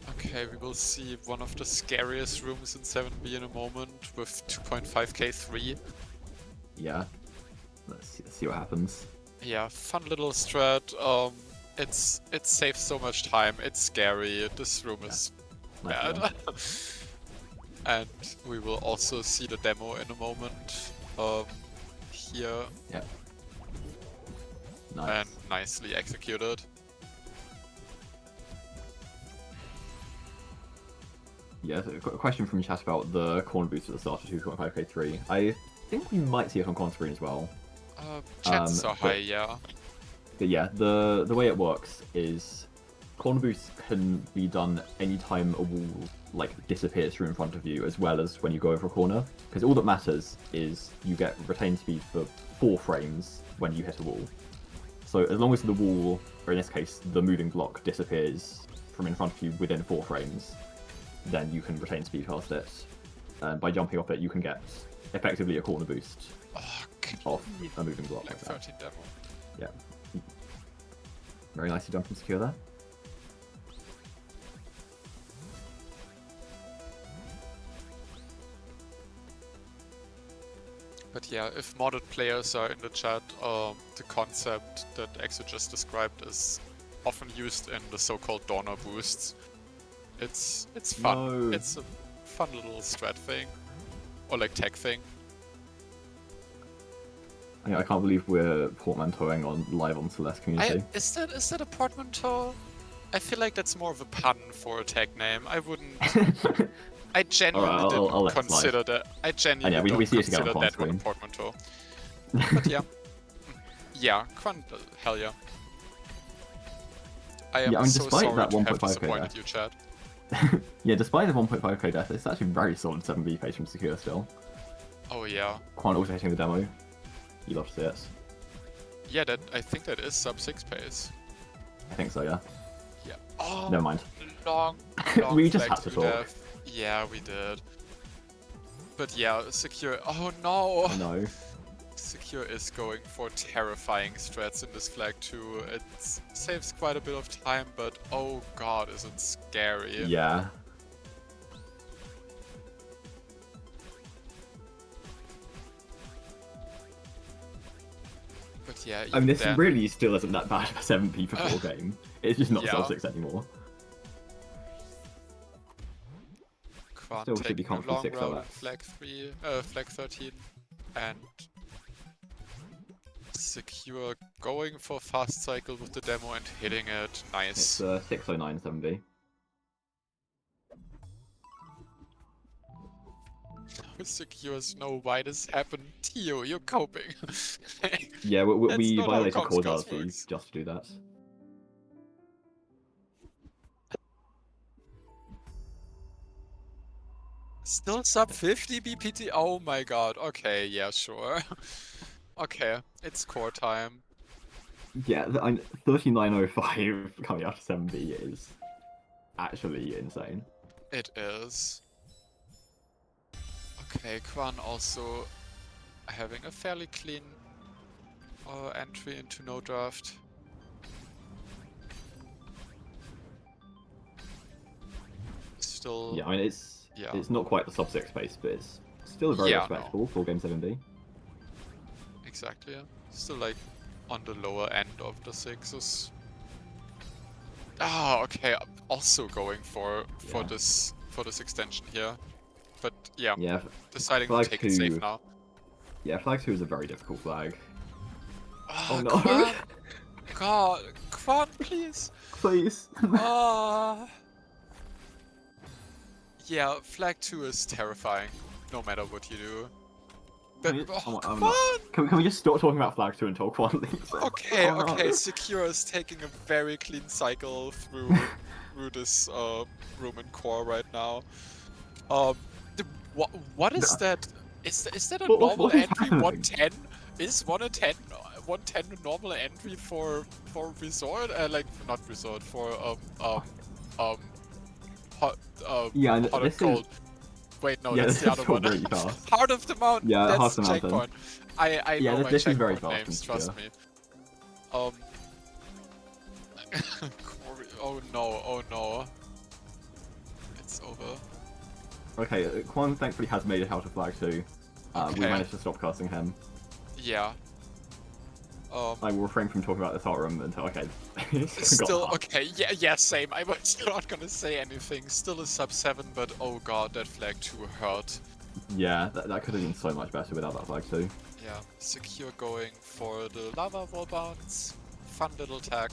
B: Okay, we will see one of the scariest rooms in 7B in a moment with 2.5k 3.
A: Yeah, let's see what happens.
B: Yeah, fun little strat. It saves so much time. It's scary. This room is bad. And we will also see the demo in a moment. Here.
A: Yeah. Nice.
B: And nicely executed.
A: Yeah, a question from chat about the corner boost at the start of 2.5k 3. I think we might see it on corner screen as well.
B: Chances are high, yeah.
A: But yeah, the way it works is corner boost can be done anytime a wall like disappears from in front of you, as well as when you go over a corner. Because all that matters is you get retained speed for 4 frames when you hit a wall. So as long as the wall, or in this case, the moving block disappears from in front of you within 4 frames, then you can retain speed past it. And by jumping off it, you can get effectively a corner boost off a moving block like that.
B: 13 demo.
A: Yeah. Very nicely done from Secure there.
B: But yeah, if modded players are in the chat, the concept that Exo just described is often used in the so-called donor boosts. It's fun.
A: No.
B: It's a fun little strat thing. Or like tech thing.
A: I can't believe we're portmanteauing on live on Celeste community.
B: Is that a portmanteau? I feel like that's more of a pun for a tag name. I wouldn't. I genuinely didn't consider that. I genuinely don't consider that one a portmanteau. But yeah. Yeah, hell yeah. I am so sorry
A: that
B: to have
A: 1.5k
B: disappointed you, Chad.
A: Yeah, despite the 1.5k death, it's actually very solid 7v pace from Secure still.
B: Oh yeah.
A: Quan also hitting the demo. You love to see it.
B: Yeah, I think that is sub 6 pace.
A: I think so, yeah.
B: Yeah. Oh,
A: never mind.
B: Long
A: we just had to talk.
B: Death. Yeah, we did. But yeah, Secure. Oh no!
A: I know.
B: Secure is going for terrifying strats in this flag too. It saves quite a bit of time, but oh god, is it scary.
A: Yeah.
B: But yeah,
A: I mean, this really still isn't that bad of a 7p per 4 game. It's just not sub 6 anymore.
B: Still should be comfortably 6 road, flag 13, and Secure going for fast cycle with the demo and hitting it. Nice.
A: It's 609 7v.
B: Secures know why this happened. Tio, you're coping.
A: Yeah, we violated causality just to do that.
B: Still sub 50 BPT? Oh my god. Okay, yeah, sure. Okay, it's core time.
A: Yeah, 3905 coming out of 7v is actually insane.
B: It is. Okay, Quan also having a fairly clean entry into no draft. Still.
A: Yeah, I mean it's not quite the sub 6 pace, but it's still very respectable for game 7v.
B: Exactly. Yeah. Still like on the lower end of the 6s. Ah, okay. Also going for this extension here. But yeah, deciding to take it safe now.
A: Yeah, flag 2 is a very difficult flag.
B: Oh no! Quan? God, Quan, please!
A: Please!
B: Yeah, flag 2 is terrifying, no matter what you do. But,
A: can we just stop talking about flag 2 and talk Quan leaves?
B: Okay, okay, Secure is taking a very clean cycle through this room and core right now. What is that? Is that a normal entry? 110? Is 110 a normal entry for resort? Like not resort, for hot and cold. Wait, no, that's the other one.
A: Really fast.
B: Heart of the Mountain.
A: Yeah,
B: that's
A: Heart of the
B: checkpoint. I know my checkpoint names. Trust me. Oh no! Oh no! It's over.
A: Okay, Quan thankfully has made it out of flag 2. We managed to stop casting him.
B: Yeah.
A: I will refrain from talking about this hot room until
B: Still okay. Yeah, same. I was not gonna say anything. Still a sub 7, but oh god, that flag 2 hurt.
A: Yeah, that could have been so much better without that flag 2.
B: Yeah, Secure going for the lava wall bounce. Fun little tag.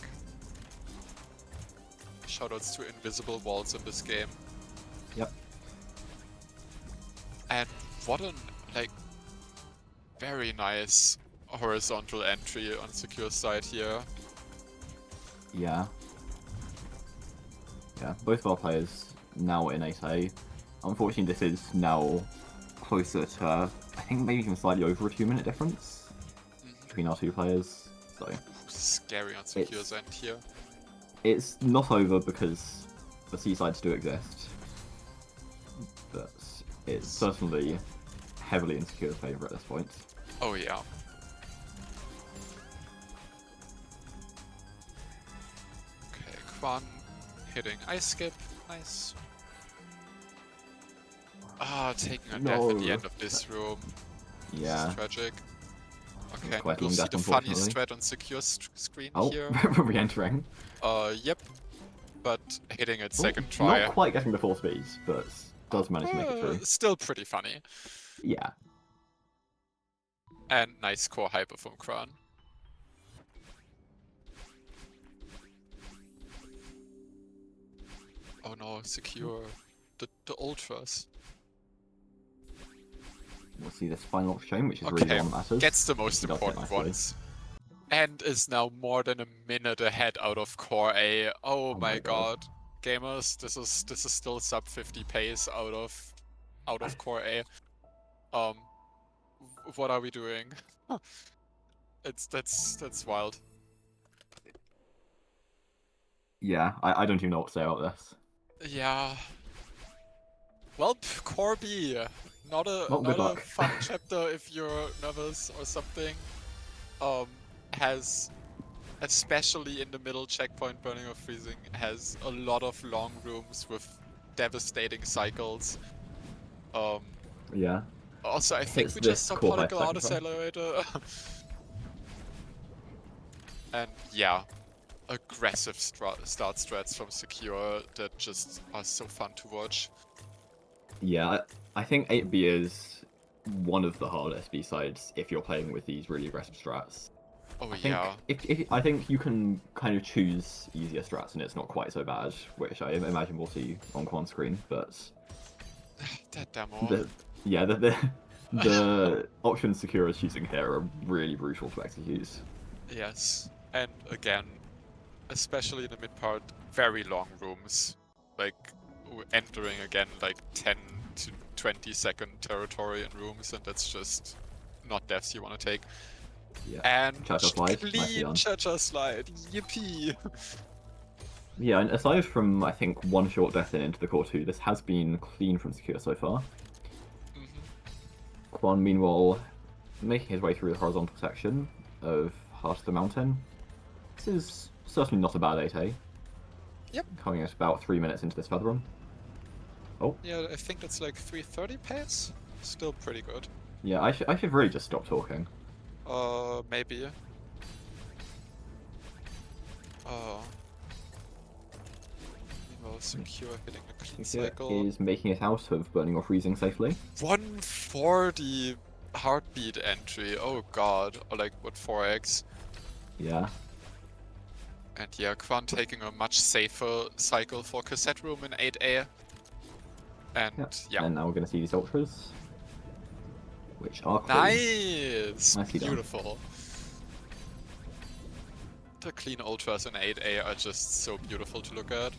B: Shoutouts to invisible walls in this game.
A: Yep.
B: And what an very nice horizontal entry on Secure side here.
A: Yeah. Yeah, both of our players now in 8A. Unfortunately, this is now closer to, I think maybe even slightly over a 2-minute difference between our two players. So
B: scary on Secure's end here.
A: It's not over because the C-sides do exist, but it's certainly heavily in Secure's favour at this point.
B: Oh yeah. Okay, Quan hitting Ice Skip. Nice. Ah, taking a death at the end of this room.
A: Yeah.
B: This is tragic. Okay,
A: Quite a
B: we'll
A: long
B: see
A: death,
B: the funny
A: unfortunately.
B: strat on Secure screen
A: Oh,
B: here.
A: re-entering.
B: Yep. But hitting it
A: Oh,
B: second try.
A: not quite getting the full speeds, but does manage to make it through.
B: Still pretty funny.
A: Yeah.
B: And nice core hyper from Kran. Oh no, Secure. The ultras.
A: We'll see this final exchange, which is really the one that matters.
B: Gets the most important ones. And is now more than a minute ahead out of core A. Oh my god. Gamers, this is still sub 50 pace out of core A. What are we doing? That's wild.
A: Yeah, I don't even know what to say about this.
B: Yeah. Well, core B. Not a fun chapter if you're nervous or something. Has, especially in the middle checkpoint burning or freezing, has a lot of long rooms with devastating cycles.
A: Yeah.
B: Also, I think we just saw Particle Out Accelerator. And yeah, aggressive start strats from Secure that just are so fun to watch.
A: Yeah, I think 8B is one of the hardest B-sides if you're playing with these really aggressive strats.
B: Oh yeah.
A: I think you can kind of choose easier strats and it's not quite so bad, which I imagine we'll see on Quan's screen, but...
B: that demo.
A: The options Secure is choosing here are really brutal to execute.
B: Yes, and again, especially in the mid part, very long rooms. Like, entering again like 10 to 20 second territory in rooms, and that's just not deaths you want to take.
A: Yeah.
B: And
A: clean
B: Cha-Cha Slide, yippee!
A: Yeah, and aside from, I think, one short death into the core 2, this has been clean from Secure so far. Quan, meanwhile, making his way through the horizontal section of Heart of the Mountain. This is certainly not a bad 8A.
B: Yep.
A: Coming at about 3 minutes into this feather run. Oh.
B: Yeah, I think that's like 330 pace. Still pretty good.
A: Yeah, I should really just stop talking.
B: Maybe. Secure hitting a clean cycle.
A: Is making it out of burning or freezing safely.
B: 140 heartbeat entry. Oh god. Or like what 4x.
A: Yeah.
B: And yeah, Quan taking a much safer cycle for cassette room in 8A. And yeah.
A: And now we're going to see these ultras, which are clean.
B: Nice!
A: Nicely
B: Beautiful.
A: Done.
B: The clean ultras in 8A are just so beautiful to look at.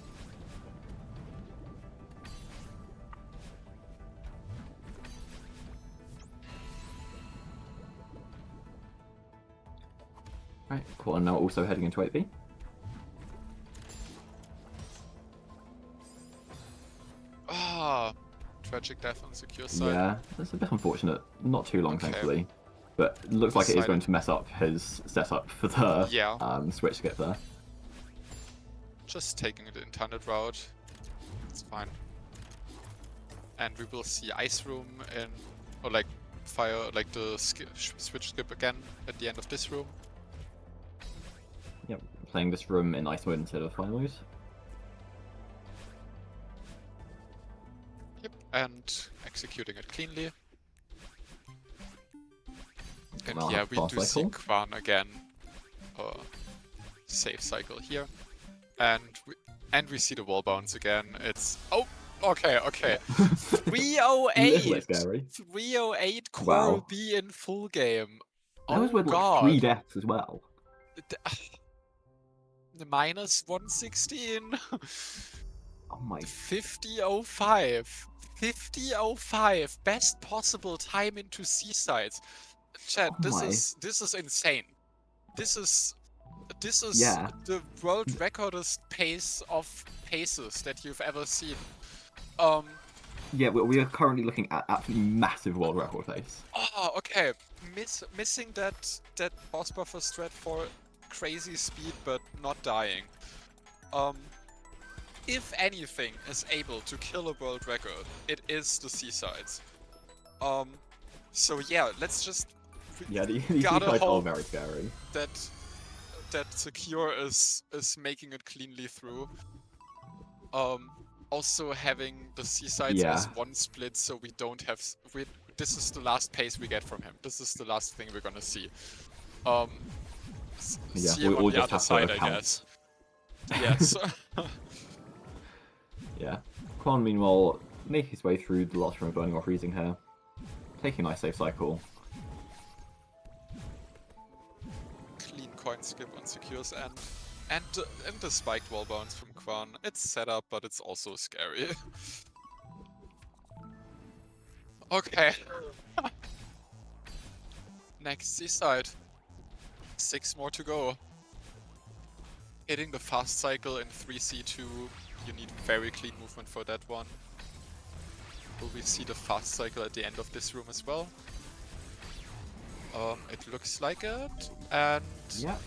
A: Right, Quan now also heading into 8B.
B: Ah, tragic death on Secure side.
A: Yeah, that's a bit unfortunate. Not too long, thankfully. But it looks like it is going to mess up his setup for the switch skip there.
B: Just taking the intended route. It's fine. And we will see Ice Room in, or like fire, like the switch skip again at the end of this room.
A: Yep, playing this room in Ice Mode instead of Fire Mode.
B: Yep, and executing it cleanly. And
A: well,
B: yeah, we do see Quan again. Save cycle here. And we see the wall bounce again. It's okay. 308. 308 core B in full game.
A: That was with like 3 deaths as well.
B: The minus 116.
A: Oh my.
B: 50:05. 50:05. Best possible time into C-sides. Chat, this is insane. This is
A: yeah.
B: the world recordist pace of paces that you've ever seen.
A: Yeah, we are currently looking at absolutely massive world record pace.
B: Oh, okay. Missing that boss buffer strat for crazy speed, but not dying. If anything is able to kill a world record, it is the Seasides. So yeah, let's just.
A: Yeah, these
B: gotta
A: guys are
B: hope
A: very scary.
B: that Secure is making it cleanly through. Also having the Seasides
A: Yeah.
B: as one split, so we don't have. This is the last pace we get from him. This is the last thing we're gonna see.
A: Yeah,
B: see him on the other side, I guess. Yes.
A: Yeah. Quan, meanwhile, making his way through the last room of burning or freezing here. Taking a nice safe cycle.
B: Clean coin skip on Secure's end. And the spiked wall bounce from Quan. It's set up, but it's also scary. Okay. Next Seaside. 6 more to go. Hitting the fast cycle in 3C2. You need very clean movement for that one. Will we see the fast cycle at the end of this room as well? It looks like it. And
A: Yeah.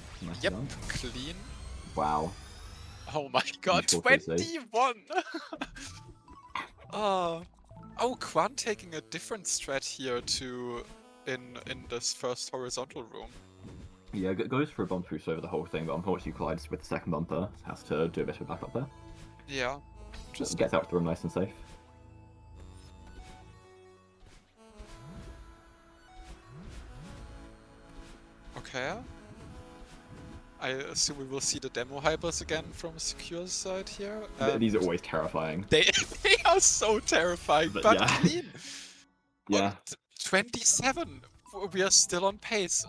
B: yep, clean.
A: Wow.
B: Oh my god, 21! Oh, Quan taking a different strat here in this first horizontal room.
A: Yeah, goes for a bump boost over the whole thing, but unfortunately collides with the second bumper. Has to do a bit of a backup there.
B: Yeah. Just
A: gets out of the room nice and safe.
B: Okay. I assume we will see the demo hypers again from Secure's side here.
A: These are always terrifying.
B: They are so terrifying, but
A: yeah.
B: clean.
A: Yeah.
B: 27. We are still on pace.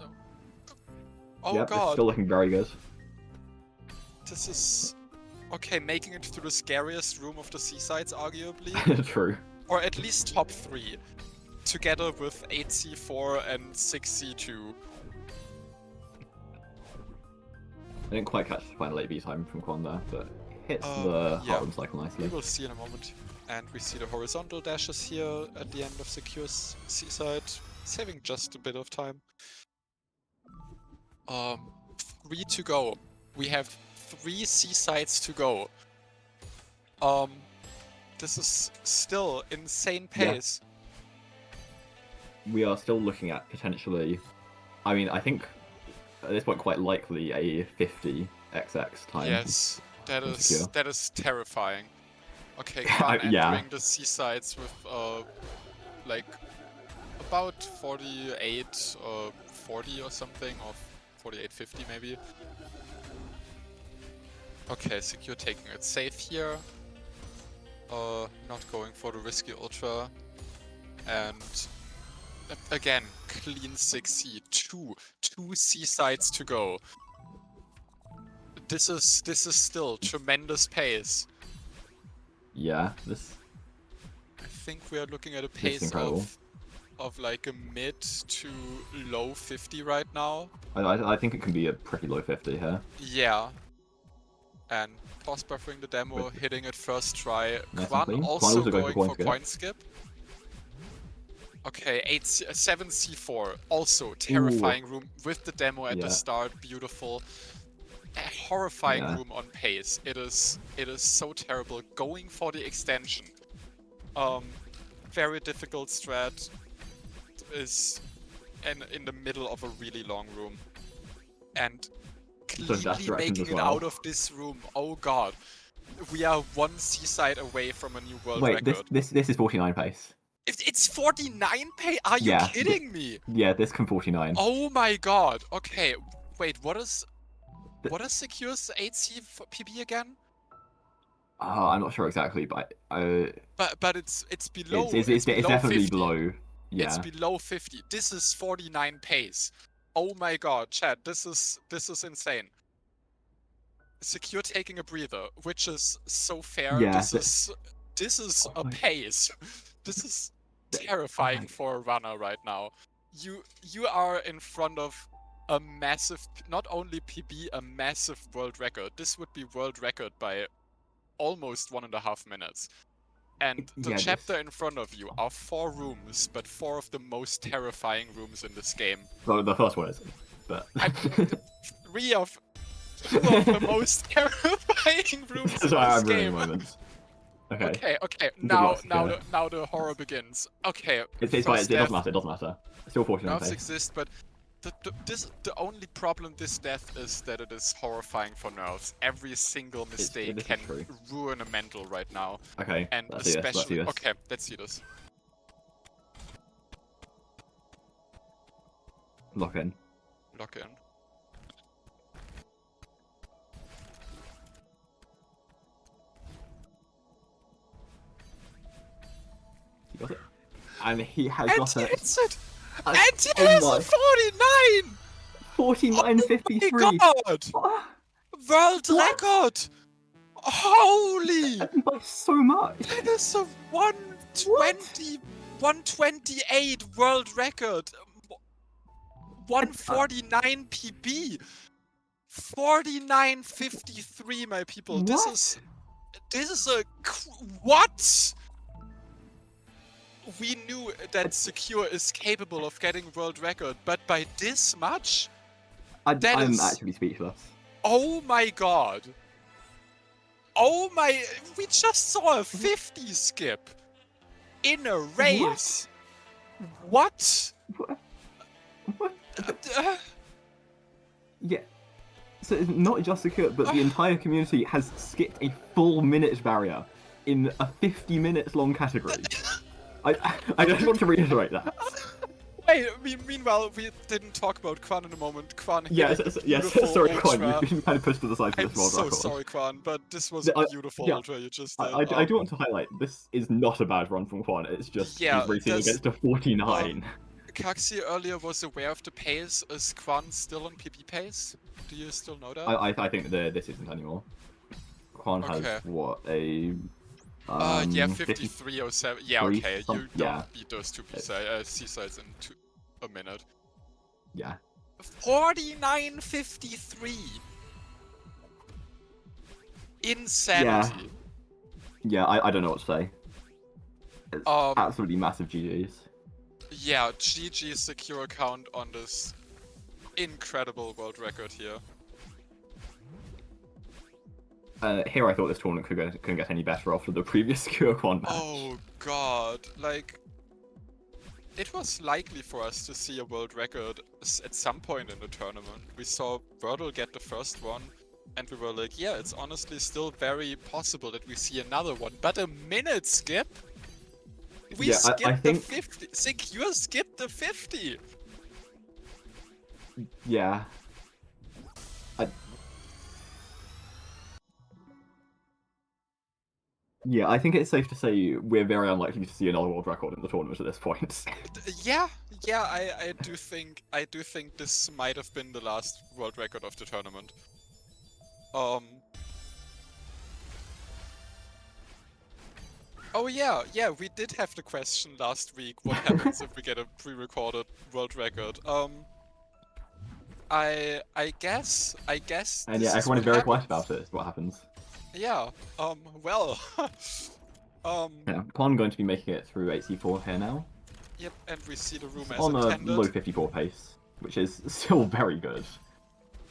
B: Oh
A: yep,
B: god.
A: It's still looking very good.
B: This is okay. Making it through the scariest room of the Seasides, arguably.
A: True.
B: Or at least top 3, together with 8C4 and 6C2.
A: I didn't quite catch the final 8B time from Quan there, but hits the heart cycle nicely.
B: We will see in a moment. And we see the horizontal dashes here at the end of Secure's Seaside, saving just a bit of time. 3 to go. We have 3 Seasides to go. This is still insane pace.
A: Yeah. We are still looking at potentially, I mean, I think at this point quite likely a 50 XX time.
B: Yes, that is terrifying. Okay, Quan entering the Seasides with like about 48 or 40 or something, or 48.50 maybe. Okay, Secure taking it safe here. Not going for the risky ultra. And again, clean 6C. Two Seasides to go. This is still tremendous pace.
A: Yeah, this.
B: I think we are looking at a pace of like a mid to low 50 right now.
A: I think it can be a pretty low 50 here.
B: Yeah. And cross buffering the demo, hitting it first try.
A: Nice
B: Quan also going for coin skip. Okay, 7C4, also terrifying room with the demo at the start, beautiful. A horrifying room on pace. It is so terrible. Going for the extension. Very difficult strat. Is in the middle of a really long room. And cleanly making it out of this room. Oh god. We are 1 Seaside away from a new world record.
A: Wait, this is 49 pace.
B: It's 49 pace? Are you kidding me?
A: Yeah, this can 49.
B: Oh my god. Okay, wait, what is Secure's 8C PB again?
A: I'm not sure exactly, but
B: it's below.
A: It's definitely
B: 50.
A: below. Yeah.
B: It's below 50. This is 49 pace. Oh my god, chat, this is insane. Secure taking a breather, which is so fair.
A: Yeah,
B: this is a pace. This is terrifying for a runner right now. You are in front of a massive, not only PB, a massive world record. This would be world record by almost 1.5 minutes. And the
A: Yeah,
B: chapter in front of you are 4 rooms, but 4 of the most terrifying rooms in this game.
A: Well, the first one is, but
B: 2 of the most terrifying rooms in
A: so
B: this
A: I'm ruining
B: game.
A: moments. Okay.
B: Okay.
A: Good
B: Now
A: luck, Secure.
B: the horror begins. Okay.
A: It's fine. It doesn't matter. It doesn't matter. Still 49
B: Nerfs
A: pace.
B: exist, but the only problem this death is that it is horrifying for nerfs. Every single mistake
A: this is
B: can
A: true.
B: ruin a mental right now.
A: Okay.
B: And
A: Let's see this. Let's see this.
B: okay, let's see this.
A: Lock in.
B: Lock in.
A: He got it. And he has
B: And
A: got
B: he
A: it.
B: hits it!
A: And
B: And he has a 49!
A: 49.53.
B: Oh my god!
A: What?
B: World
A: What?
B: record! Holy!
A: By so much.
B: That is a 120, 128 world record. 149 PB. 49.53, my people.
A: What?
B: This is a what? We knew that Secure is capable of getting world record, but by this much?
A: I'm
B: is-
A: actually speechless.
B: Oh my god. Oh my... We just saw a 50 skip. In a race. What?
A: What? What?
B: Uh,
A: Yeah. So it's not just Secure, but the entire community has skipped a full minute barrier in a 50 minutes long category. I just want to reiterate that.
B: Wait, meanwhile, we didn't talk about Quan in a moment. Quan hit
A: Yes,
B: a
A: yes,
B: beautiful
A: sorry, Quan,
B: ultra.
A: you've been kind of pushed to the side for
B: I'm
A: this world
B: so
A: record.
B: sorry, Quan, but this was a beautiful
A: yeah,
B: ultra you just did.
A: I do want to highlight, this is not a bad run from Quan, it's just
B: Yeah,
A: he's racing
B: there's-
A: against a 49.
B: Kaxi earlier was aware of the pace. Is Quan still on PP pace? Do you still know that?
A: I think this isn't anymore. Quan
B: Okay.
A: has, what, a...
B: Yeah,
A: 50
B: 5307. Yeah,
A: three
B: okay. You
A: some-
B: don't
A: yeah.
B: beat those two C-sides in a minute.
A: Yeah.
B: 49.53. Insanity.
A: Yeah, I don't know what to say. It's absolutely massive GG's.
B: Yeah, GG Secure account on this incredible world record here.
A: Here I thought this tournament couldn't get any better after the previous Secure Quan match.
B: Oh god, like... It was likely for us to see a world record at some point in the tournament. We saw Wordle get the first one, and we were like, yeah, it's honestly still very possible that we see another one. But a minute skip? We
A: Yeah,
B: skipped
A: I think...
B: the 50. Secure skipped the 50.
A: Yeah. Yeah, I think it's safe to say we're very unlikely to see another world record in the tournament at this point.
B: Yeah, I do think this might have been the last world record of the tournament. Oh yeah, we did have the question last week. What happens if we get a pre-recorded world record? I guess.
A: And
B: this
A: yeah,
B: is
A: everyone is
B: what
A: very quiet
B: happens.
A: about it. What happens?
B: Yeah. Well.
A: Yeah, Quan going to be making it through 8C4 here now.
B: Yep, and we see the room as
A: On a
B: intended.
A: low 54 pace, which is still very good.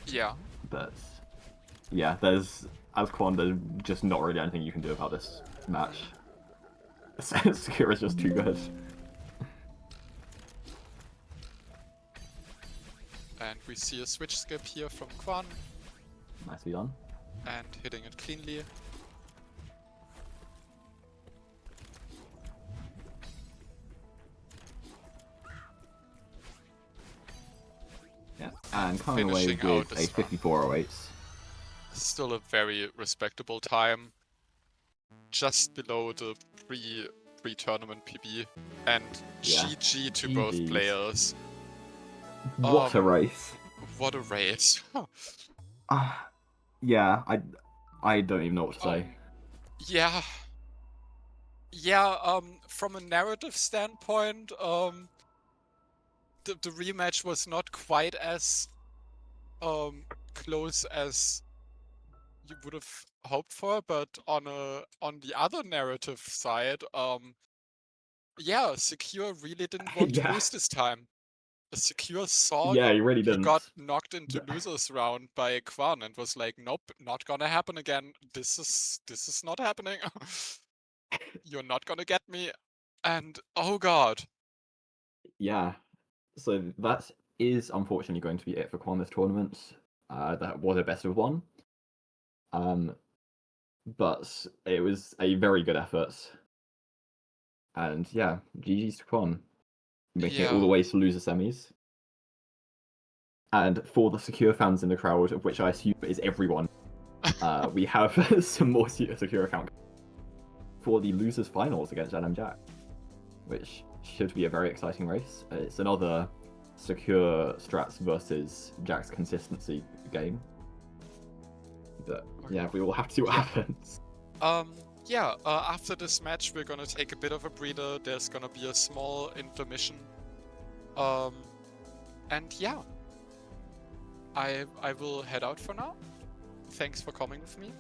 B: Yeah.
A: But yeah, as Quan, there's just not really anything you can do about this match. Secure is just too good.
B: And we see a switch skip here from Quan,
A: Nicely done.
B: and hitting it cleanly.
A: Yeah, and coming away
B: Finishing out
A: with a
B: this run.
A: 54.08.
B: Still a very respectable time. Just below the pre-tournament PB. And
A: Yeah.
B: GG to both
A: GGs.
B: players.
A: What a race!
B: What a race.
A: Yeah, I don't even know what to say.
B: Yeah. From a narrative standpoint, the rematch was not quite as close as you would have hope for, but on the other narrative side, yeah, Secure really didn't want to
A: Yeah.
B: lose this time. Secure saw
A: Yeah, he really
B: he
A: didn't.
B: got knocked into losers round by Quan and was like, nope, not gonna happen again. This is not happening. You're not gonna get me. And oh god.
A: Yeah. So that is unfortunately going to be it for Quan this tournament. That was a best of one. But it was a very good effort. And yeah, GG's to Quan, making it all the
B: Yeah.
A: way to loser semis. And for the Secure fans in the crowd, of which I assume is everyone, we have some more Secure account for the losers finals against LM Jack, which should be a very exciting race. It's another Secure strats versus Jack's consistency game. But yeah, we will have to see what happens.
B: Yeah, after this match, we're gonna take a bit of a breather. There's gonna be a small intermission. And yeah, I will head out for now. Thanks for coming with me.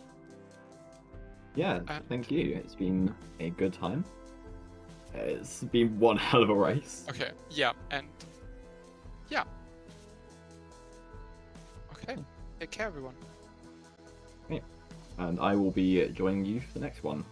A: Yeah, thank you. It's been a good time. It's been one hell of a race.
B: Okay, yeah, and yeah. Okay, take care, everyone.
A: Yeah. And I will be joining you for the next one.